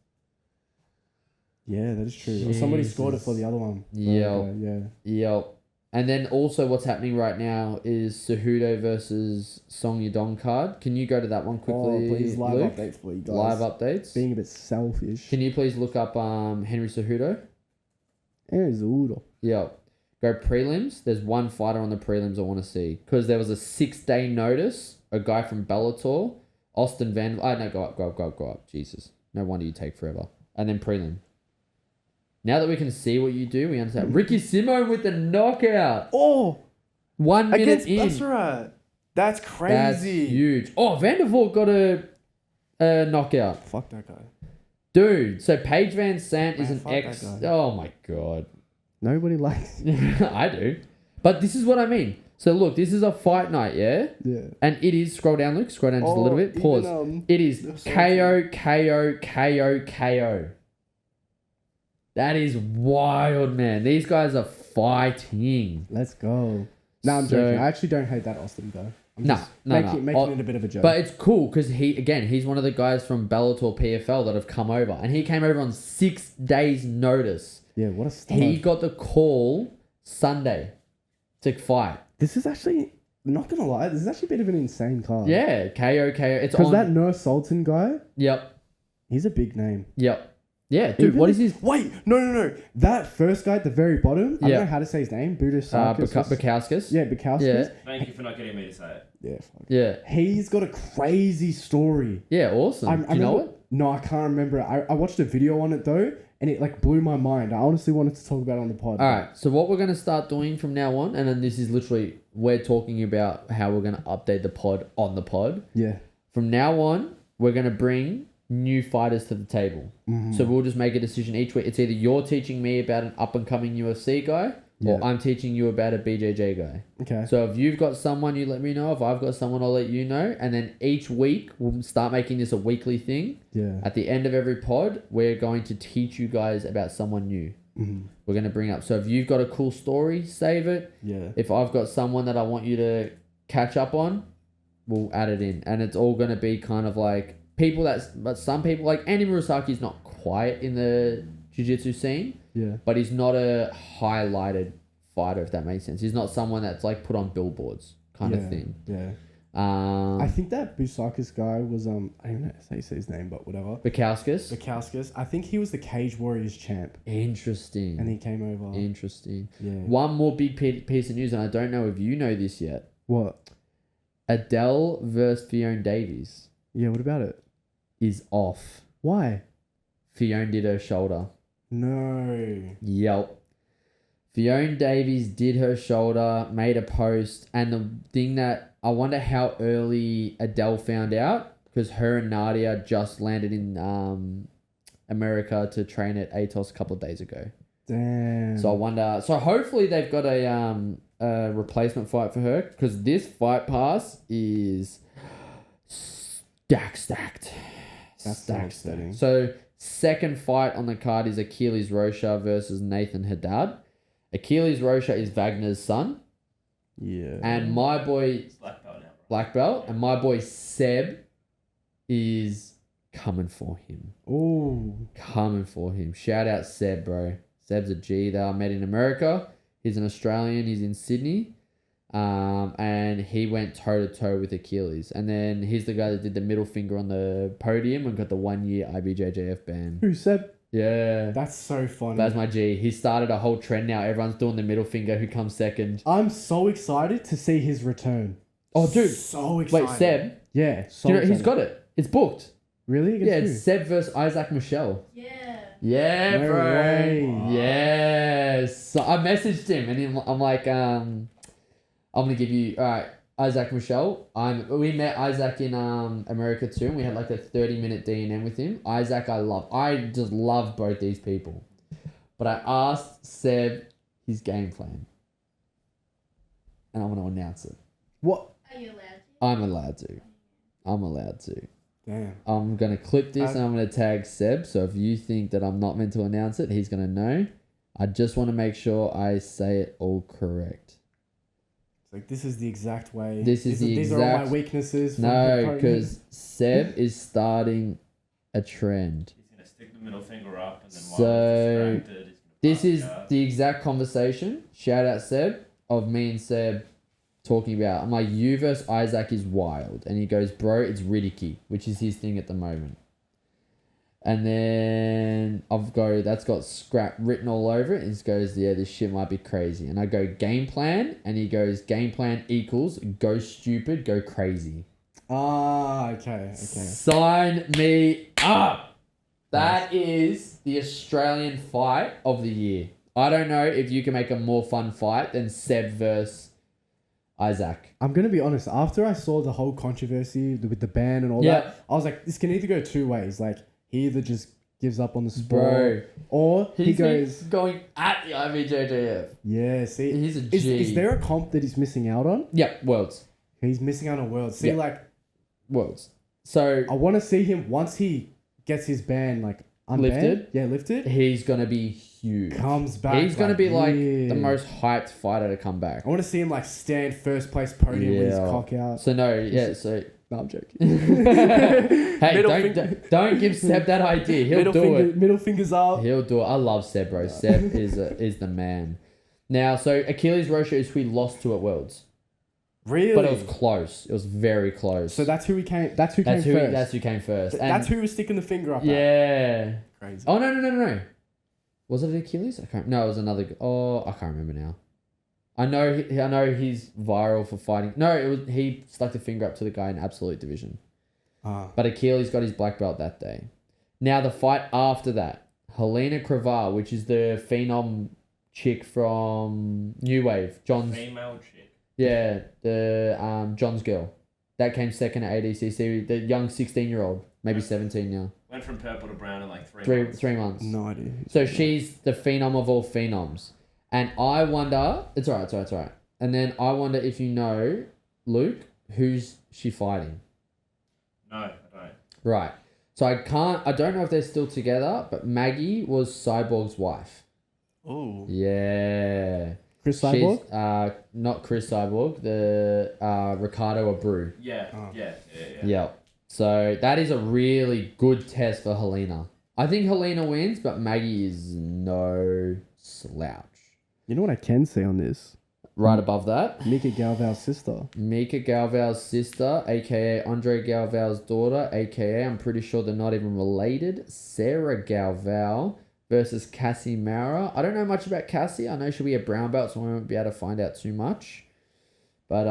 Yeah, that is true. Or somebody scored it for the other one. Yep. And then also what's happening right now is Cejudo versus Song Yadong card. Can you go to that one quickly, please, live Luke? updates for you guys. Live updates. Being a bit selfish. Can you please look up Henry Cejudo? Cejudo. Yep. Go prelims. There's one fighter on the prelims I want to see. Because there was a 6-day notice. A guy from Bellator. Austin Van... no, go up. Jesus. No wonder you take forever. And then prelim. Now that we can see what you do, we understand. Ricky Simone with the knockout. Oh! 1 minute Against in. Basra. That's crazy. That's huge. Oh, Vandervoort got a knockout. Fuck that guy. Dude, so Paige Van Sant is Man, an fuck ex... that guy. Oh, my God. Nobody likes I do. But this is what I mean. So, look, this is a fight night, yeah? Yeah. And it is... Scroll down, Luke. Scroll down just a little bit. Pause. It is KO. That is wild, man. These guys are fighting. Let's go. No, I'm joking. I actually don't hate that Austin, though. Making it a bit of a joke. But it's cool because he's one of the guys from Bellator PFL that have come over. And he came over on 6 days' notice. Yeah, what a stud. He got the call Sunday to fight. This is actually, not going to lie, this is actually a bit of an insane card. Yeah, KO. It's because that Nurse Sultan guy, Yep. he's a big name. Yep. Yeah, dude, what is his... Wait, no. That first guy at the very bottom, I don't know how to say his name. Bukowskis. Yeah, Bukowskis. Yeah. Thank you for not getting me to say it. Yeah, fuck. Yeah. He's got a crazy story. Yeah, awesome. Do you know it? No, I can't remember it. I watched a video on it though, and it like blew my mind. I honestly wanted to talk about it on the pod. All right, so what we're going to start doing from now on, and then this is literally, we're talking about how we're going to update the pod on the pod. Yeah. From now on, we're going to bring new fighters to the table. Mm-hmm. So we'll just make a decision each week. It's either you're teaching me about an up-and-coming UFC guy, or I'm teaching you about a BJJ guy. Okay. So if you've got someone, you let me know. If I've got someone, I'll let you know. And then each week, we'll start making this a weekly thing. Yeah. At the end of every pod, we're going to teach you guys about someone new. Mm-hmm. We're going to bring up. So if you've got a cool story, save it. Yeah. If I've got someone that I want you to catch up on, we'll add it in. And it's all going to be kind of like but some people, like Andy Murasaki is not quiet in the jiu-jitsu scene. Yeah. But he's not a highlighted fighter, if that makes sense. He's not someone that's like put on billboards kind of thing. Yeah. I think that Busakis guy was I don't know how you say his name, but whatever. Bukowskis. I think he was the Cage Warriors champ. Interesting. And he came over. Interesting. Yeah. One more big piece of news, and I don't know if you know this yet. What? Adele versus Fiona Davies. Yeah, what about it? Is off. Why? Fiona did her shoulder. No. Yep. Fiona Davies did her shoulder, made a post, and the thing that I wonder how early Adele found out, because her and Nadia just landed in America to train at ATOS a couple of days ago. Damn. So I wonder. So hopefully they've got a replacement fight for her, because this fight pass is stacked. That's upsetting. So second fight on the card is Achilles Rocha versus Nathan Haddad. Achilles Rocha is Wagner's son. Yeah. And my boy... Black belt. And my boy Seb is coming for him. Oh. Coming for him. Shout out Seb, bro. Seb's a G. They are met in America. He's an Australian. He's in Sydney. And he went toe-to-toe with Achilles. And then he's the guy that did the middle finger on the podium and got the 1-year IBJJF ban. Who, Seb? Yeah. That's so funny. That's my G. He started a whole trend now. Everyone's doing the middle finger. Who comes second? I'm so excited to see his return. Oh, dude. So excited. Wait, Seb. Yeah. So Do you know, he's excited. got it. It's booked. Really? Yeah, Against it's Seb versus Isaac Michelle. Yeah. Yeah, No bro. way. Yes. So I messaged him and I'm like, I'm gonna give you Isaac Michelle. We met Isaac in America too, and we had like a 30-minute D&M with him. Isaac, I just love both these people. But I asked Seb his game plan, and I'm gonna announce it. What? Are you allowed to? I'm allowed to. Damn. I'm gonna clip this and I'm gonna tag Seb. So if you think that I'm not meant to announce it, he's gonna know. I just want to make sure I say it all correct. It's like, this is the exact way. These are all my weaknesses. No, because Seb is starting a trend. He's gonna stick the middle finger up, and then while So, he's distracted, he's gonna This pass is out. the exact conversation. Shout out Seb of me and Seb talking about. I'm like, you versus Isaac is wild, and he goes, bro, it's Riddicky, which is his thing at the moment. And then that's got scrap written all over it. And he goes, yeah, this shit might be crazy. And I go, game plan, and he goes, game plan equals go stupid, go crazy. Okay. Sign me up. That is the Australian fight of the year. I don't know if you can make a more fun fight than Seb versus Isaac. I'm gonna be honest. After I saw the whole controversy with the ban and all that, I was like, this can either go two ways. Like, he either just gives up on the sport, Bro, or he he's goes going at the IBJJF. Yeah. See, He's a G. is there a comp that he's missing out on? Yeah, Worlds. He's missing out on Worlds. See, Worlds. So I want to see him once he gets his ban unbanned. Lifted? Yeah, lifted. he's gonna be huge. Comes back. He's gonna be like yeah. the most hyped fighter to come back. I want to see him stand first place podium with his cock out. So No, I'm joking. Hey, don't give Seb that idea. He'll do it. Middle fingers up. He'll do it. I love Seb, bro. Seb is the man. Now, so Achilles Rocha is who he lost to at Worlds. Really? But it was close. It was very close. So that's who he came. That's who came first. That's who came first. That's who was sticking the finger up. At. Yeah. Crazy. Oh no. Was it Achilles? I can't. No, it was another. Oh, I can't remember now. I know he's viral for fighting. No, he stuck the finger up to the guy in absolute division. But Achilles got his black belt that day. Now the fight after that, Helena Cravar, which is the phenom chick from New Wave, John's Female chick. Yeah, the John's girl. That came second at ADCC. The young 16-year-old, maybe 17 now. Went from purple to brown in like 3 months. 3 months. No idea. So she's the phenom of all phenoms. And I wonder... It's all right. And then I wonder if you know, Luke, who's she fighting? No, I don't. Right. So I don't know if they're still together, but Maggie was Cyborg's wife. Oh. Yeah. Chris Cyborg? She's, not Chris Cyborg, the Ricardo Abreu. Yeah. Yep. So that is a really good test for Helena. I think Helena wins, but Maggie is no slouch. You know what I can say on this? Right above that, Mika Galval's sister. Mika Galval's sister, aka Andre Galval's daughter, aka I'm pretty sure they're not even related, Sarah Galval versus Cassie Mara. I don't know much about Cassie. I know she'll be a brown belt, so I won't be able to find out too much. But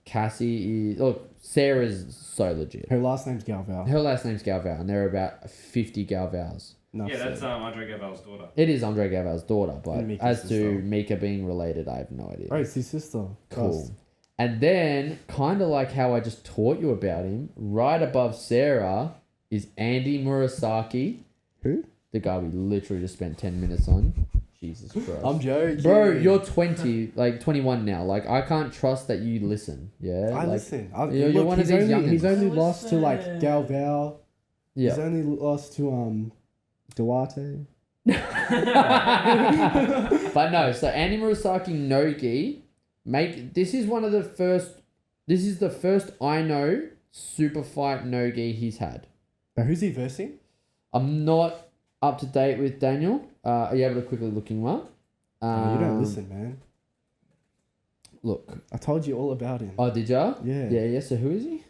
Cassie is... Look, Sarah's so legit. Her last name's Galval. Her last name's Galval, and there are about 50 Galvals. That's Andre Gaval's daughter. It is Andre Galval's daughter, but Mika's as sister. to Mika being related, I have no idea. Oh, it's his sister. Cool. Trust. And then, kind of like how I just taught you about him, right above Sarah is Andy Murasaki. Who? The guy we literally just spent 10 minutes on. Jesus Christ. I'm joking. Bro, you're 20, 21 now. I can't trust that you listen. Yeah? I listen. You're one of these youngins. He's only lost to Galval. Yeah. He's only lost to Duarte. But no, so Andy Murasaki no-gi, this is the first I know super fight no-gi he's had. But who's he versing? I'm not up to date with Daniel. Are you able to quickly look him up? You don't listen, man. Look. I told you all about him. Oh, did ya? Yeah. Yeah, so who is he?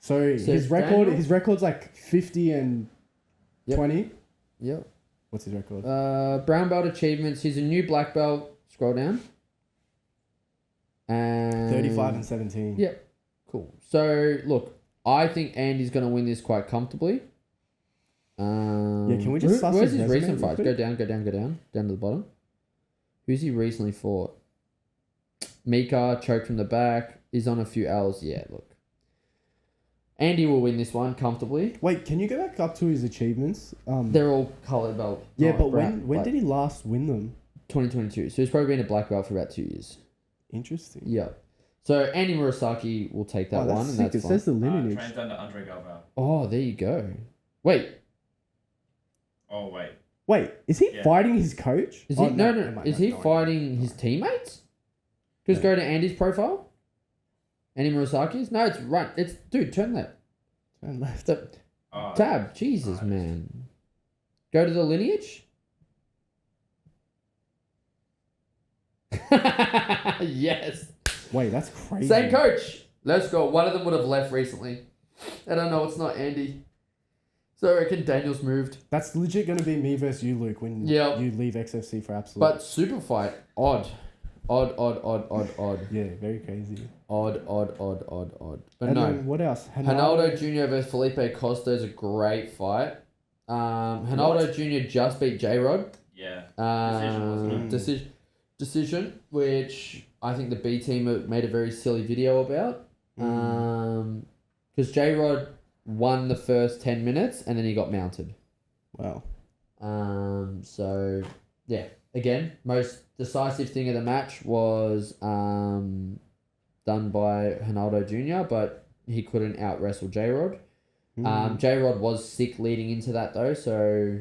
So his record's like 50 and 20. Yep. What's his record? Brown belt achievements. He's a new black belt. Scroll down. And 35 and 17. Yeah. Cool. So look, I think Andy's going to win this quite comfortably. Can we just suss where's his his resume recent real fights? quick? Down to the bottom. Who's he recently fought? Mika choked from the back. He's on a few L's. Yeah, look. Andy will win this one comfortably. Wait, can you go back up to his achievements? They're all colour belt. Yeah, not but brown, when like did he last win them? 2022. So he's probably been a black belt for about 2 years. Interesting. Yeah. So Andy Murasaki will take that That's one, sick. and that's It fine. says the lineage. Trains under Andre Galvao. Oh, there you go. Wait, Oh, wait. Wait, is he Yeah. fighting his coach? is he? Oh, no. never mind, Is he no, fighting his teammates? Just No. go to Andy's profile. Andy Murasaki's? No, it's right. It's dude. Turn that Turn left. Oh, tab. Jesus, right. man. Go to the lineage. Yes. Wait, that's crazy. Same coach. Let's go. One of them would have left recently. I don't know. It's not Andy. So I reckon Daniel's moved. That's legit going to be me versus you, Luke, when Yep. you leave XFC for Absolute. But super fight. Odd. Odd. Yeah, very crazy. Odd. But And no. then what else? Ronaldo Jr. versus Felipe Costa is a great fight. Ronaldo Jr. just beat J-Rod. Yeah. Decision, wasn't it? Decision, which I think the B team made a very silly video about. Because J-Rod won the first 10 minutes and then he got mounted. Wow. So, yeah. Again, most decisive thing of the match was done by Ronaldo Jr., but he couldn't out-wrestle J-Rod. J-Rod was sick leading into that, though, so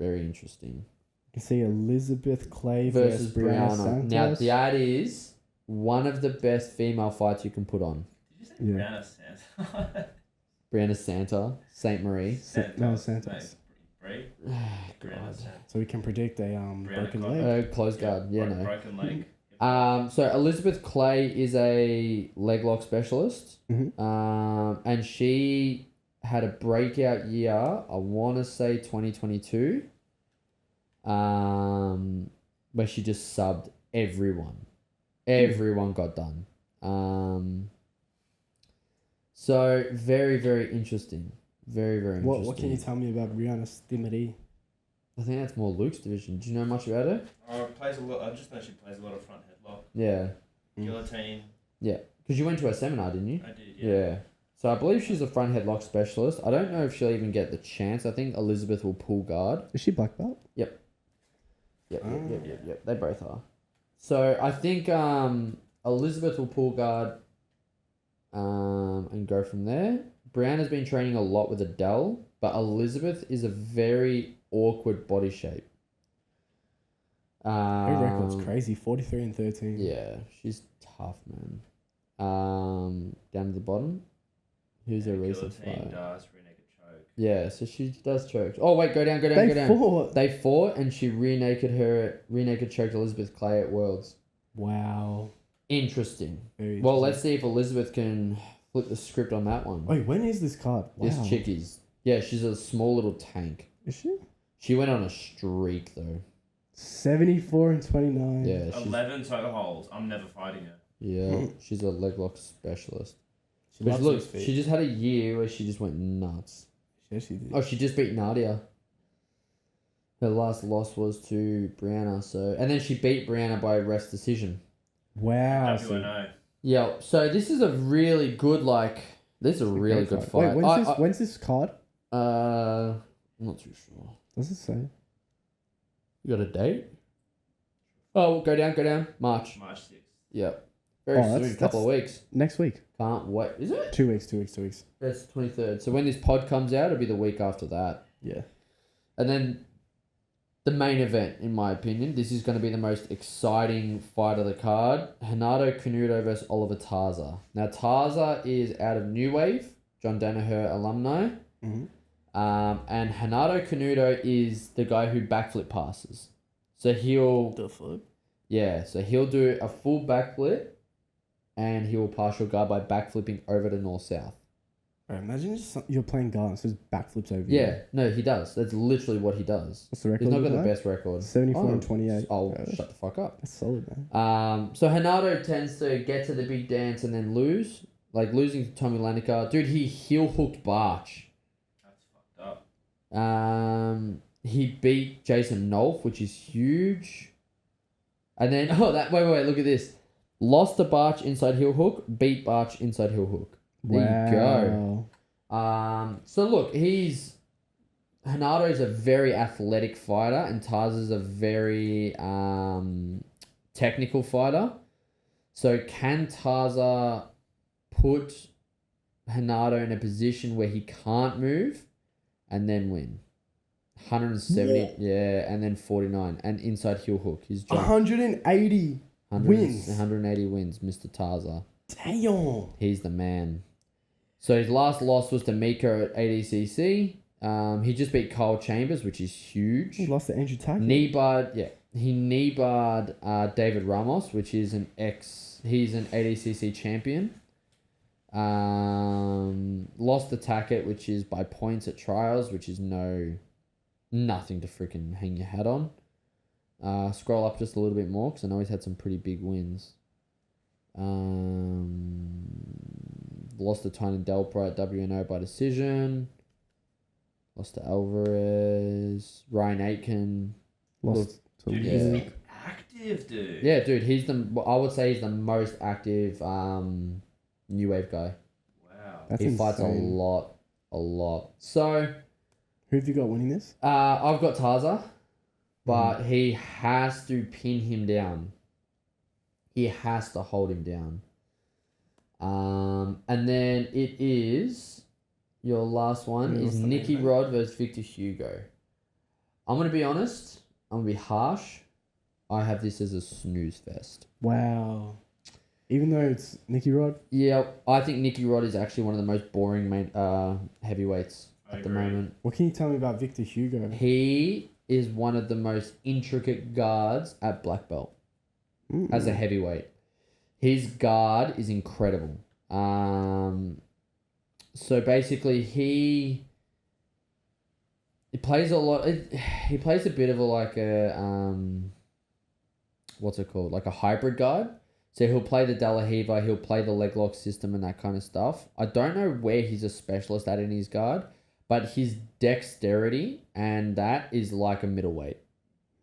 very interesting. You can see Elizabeth Clay Versus Brianna Brianna. Santos. Now, that is one of the best female fights you can put on. Did you say Yeah. Brianna Santos? Brianna Santa, Saint Marie. Santos. Brie? God. Brianna Santos. So we can predict a broken Costa. leg. Close guard, yeah, no. Broken leg. So Elizabeth Clay is a leg lock specialist. Mhm. And she had a breakout year, I want to say 2022, where she just subbed everyone. Everyone got done. So very, very interesting. Very, very interesting. What can you tell me about Brianna Stimmery? I think that's more Luke's division. Do you know much about her? Plays a lot. I just know she plays a lot of front headlock. Yeah. Guillotine. Yeah. Because you went to a seminar, didn't you? I did, Yeah. So I believe she's a front headlock specialist. I don't know if she'll even get the chance. I think Elizabeth will pull guard. Is she black belt? Yep. They both are. So I think Elizabeth will pull guard and go from there. Brianna's been training a lot with Adele, but Elizabeth is a very awkward body shape. Her record's crazy. 43 and 13. Yeah, she's tough, man. Down to the bottom. Who's her recent fight? Yeah, so she does choke. Oh wait, go down. They fought and she rear naked choked Elizabeth Clay at Worlds. Wow. Interesting. Very Well, interesting. let's see if Elizabeth can flip the script on that one. Wait, when is this card? Wow. This chickies. Yeah, she's a small little tank. Is she? She went on a streak though. 74 and 29. Yeah, she's, 11 toe holds. I'm never fighting her. yeah, she's a leg lock specialist. She But loves look, those feet. she just had a year where she just went nuts. Yeah, she did. Oh, she just beat Nadia. Her last loss was to Brianna, and then she beat Brianna by rest decision. Wow. WNO. Yeah, so this is a really good, this is a really good fight. Wait, when's this card? I'm not too sure. Does it say? You got a date? Oh, go down. March. March 6th. Yep. Very soon, couple of weeks. Next week. Can't wait. Is it? 2 weeks. That's the 23rd. So when this pod comes out, it'll be the week after that. Yeah. And then the main event, in my opinion, this is going to be the most exciting fight of the card. Renato Canuto versus Oliver Tarza. Now, Tarza is out of New Wave, John Danaher alumni. Mm-hmm. And Renato Canuto is the guy who backflip passes. So he'll... The flip? Yeah, so he'll do a full backflip and he will partial guard by backflipping over to north-south. Bro, imagine just you're playing guard and just backflips over Yeah, you. no, he does. That's literally what he does. What's the record? He's not got the like? best record. 74 and 28. Oh, Bro, shut the fuck up. That's solid, man. So Hanato tends to get to the big dance and then lose. Like losing to Tommy Lanica. Dude, he heel hooked Barch. That's fucked up. He beat Jason Nolf, which is huge. And then wait, look at this. Lost to Barch inside heel hook, beat Barch inside heel hook. There you go. So look, Hanato's a very athletic fighter and Tarza's a very technical fighter. So can Tarza put Hanato in a position where he can't move and then win? 170, yeah, and then 49, and inside heel hook. His jump. 180 wins. 180 wins, Mr. Tarza. Damn. He's the man. So his last loss was to Mika at ADCC. He just beat Kyle Chambers, which is huge. He lost to Andrew Tackett. He knee-barred David Ramos, which is he's an ADCC champion. Lost to Tackett, which is by points at trials, which is nothing to freaking hang your hat on. Scroll up just a little bit more because I know he's had some pretty big wins. Lost to Tynan Delpra at WNO by decision. Lost to Alvarez. Ryan Aitken. Lost to Dude, Yeah. he's active, dude. Yeah, dude, I would say he's the most active new wave guy. Wow. That's he fights a insane. lot. So Who have you got winning this? I've got Tarza, but he has to pin him down. He has to hold him down. And then it is your last one Yeah, is what's the Nicky name? Rod versus Victor Hugo. I'm gonna be honest. I'm gonna be harsh. I have this as a snooze fest. Wow. Even though it's Nicky Rod? Yeah, I think Nicky Rod is actually one of the most boring heavyweights I at the agree. moment. What can you tell me about Victor Hugo? He is one of the most intricate guards at black belt as a heavyweight. His guard is incredible. So basically he plays a lot. He plays a bit of what's it called? Like a hybrid guard. So he'll play the De La Riva, he'll play the leg lock system and that kind of stuff. I don't know where he's a specialist at in his guard, but his dexterity and that is like a middleweight.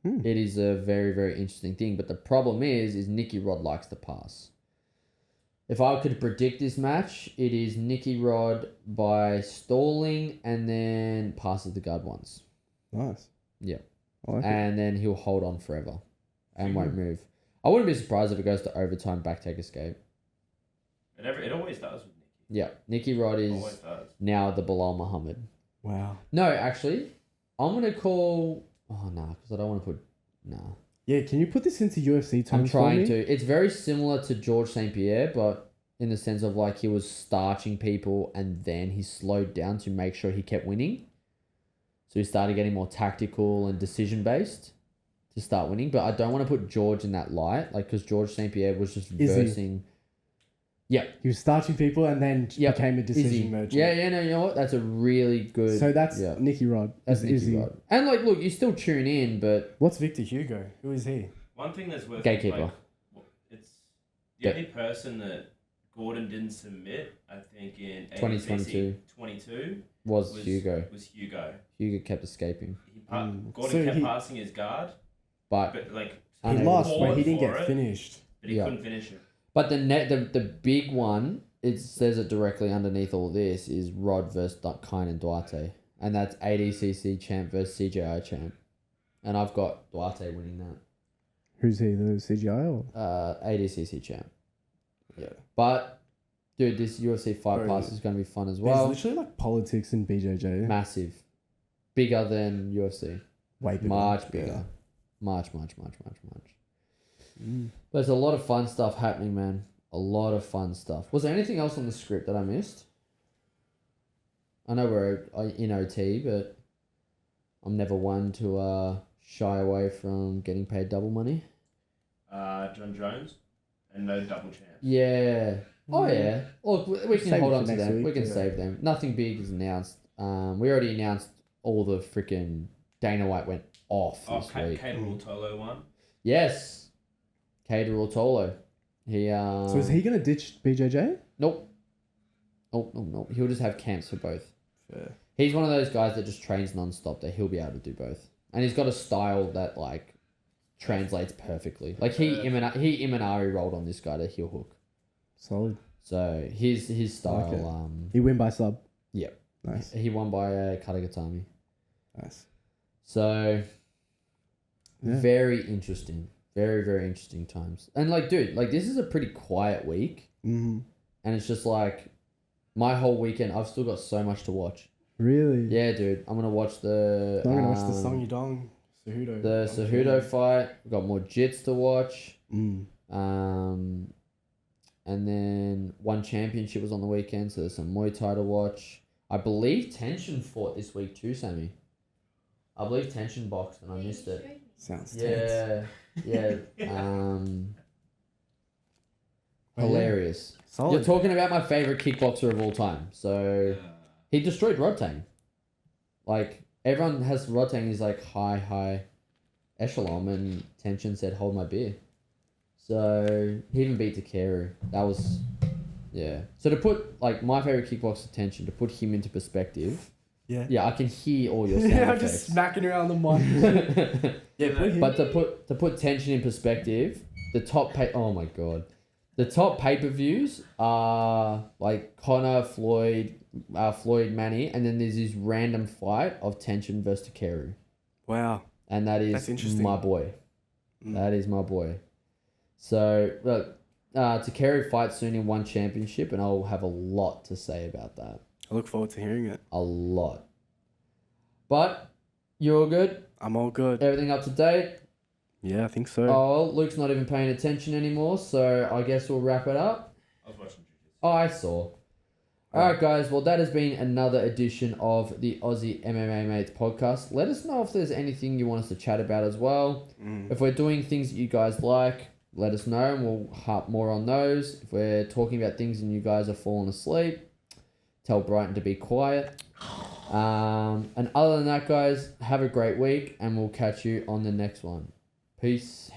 It is a very, very interesting thing. But the problem is Nicky Rod likes to pass. If I could predict this match, it is Nicky Rod by stalling and then passes the guard once. Nice. Yeah. I like it. And then he'll hold on forever and won't move. I wouldn't be surprised if it goes to overtime, back take escape. It always does with Nicky. Yeah. Nicky Rod is Always does. now the Bilal Muhammad. Wow. No, actually, I'm going to call... Oh, no, because I don't want to put... Nah. Yeah, can you put this into UFC terms I'm trying for me? to. It's very similar to George St. Pierre, but in the sense of like he was starching people and then he slowed down to make sure he kept winning. So he started getting more tactical and decision based to start winning. But I don't want to put George in that light, like because George St. Pierre was just Is he? versing. Yeah. He was starting people and then Yep. became a Izzy. decision merchant. Yeah, no, you know what? That's a really good. So that's yeah. Nicky Rod. That's Nicky Izzy. Rod. And like, look, you still tune in, but What's Victor Hugo? Who is he? One thing that's worth Gatekeeper. It's the Yeah. only person that Gordon didn't submit, I think, in 2022 22 was Hugo. Was Hugo. Hugo kept escaping, Gordon So kept he- passing his guard, but but like I He know. lost, but Fought he didn't for get it. finished. but he Yeah. couldn't finish it. But the big one, it says it directly underneath all this, is Rod versus Kaan and Duarte. And that's ADCC champ versus CGI champ. And I've got Duarte winning that. Who's he? The CGI or? ADCC champ. Yeah. But, dude, this UFC Fight Bro, Pass is going to be fun as There's well. literally like politics in BJJ. Massive. Bigger than UFC. Way bigger. Much bigger. Yeah. Much. There's a lot of fun stuff happening, man. A lot of fun stuff. Was there anything else on the script that I missed? I know we're in OT, but I'm never one to shy away from getting paid double money. John Jones and no double champs. Yeah. Oh yeah. Look, we can Save hold it on for to next them. week, We can yeah. save them. Nothing big is announced. We already announced all the freaking Dana White went off Oh, this week. Kape Ruotolo Won. Yes. Kape Ruotolo. He So is he gonna ditch BJJ? Nope. Nope. He'll just have camps for both. Fair. He's one of those guys that just trains non-stop that he'll be able to do both. And he's got a style that like translates perfectly. Like he Imanari rolled on this guy to heel hook. Solid. So his style it. He win by sub. Yep. Nice. He won by Katagatami. Nice. So Yeah. very interesting. Very, very interesting times. And like, dude, like this is a pretty quiet week. Mm-hmm. And it's just like my whole weekend, I've still got so much to watch. Really? Yeah, dude. I'm gonna watch the I'm gonna watch the Song Yudong Cejudo. the Cejudo fight. We've got more jits to watch. Mm. And then one championship was on the weekend, so there's some Muay Thai to watch. I believe Tension fought this week too, Sammy. I believe Tension boxed and I missed it. Sounds tense. Yeah. Hilarious. Solid. You're talking about my favorite kickboxer of all time. So he destroyed Rodtang. Like everyone has Rodtang is like high echelon, and Tension said, "Hold my beer." So he even beat Takeru. That was, yeah. So to put like my favorite kickboxer Tension, to put him into perspective. Yeah. Yeah, I can hear all your sound Yeah, I'm effects. just smacking around the mic. Yeah, put him. But to put Tension in perspective, the top pay-per-views are like Conor, Floyd, Manny, and then there's this random fight of Tension versus Takeru. Wow. And that's interesting. my boy. That is my boy. So look, Takeru fights soon in one championship, and I'll have a lot to say about that. I look forward to hearing it. A lot. But you're all good? I'm all good. Everything up to date? Yeah, I think so. Oh, Luke's not even paying attention anymore, so I guess we'll wrap it up. I was watching jiu-jitsu. Oh, I saw. Alright guys, well that has been another edition of the Aussie MMA Mates podcast. Let us know if there's anything you want us to chat about as well. If we're doing things that you guys like, let us know and we'll harp more on those. If we're talking about things and you guys are falling asleep, tell Brighton to be quiet. And other than that guys, have a great week and we'll catch you on the next one. Peace.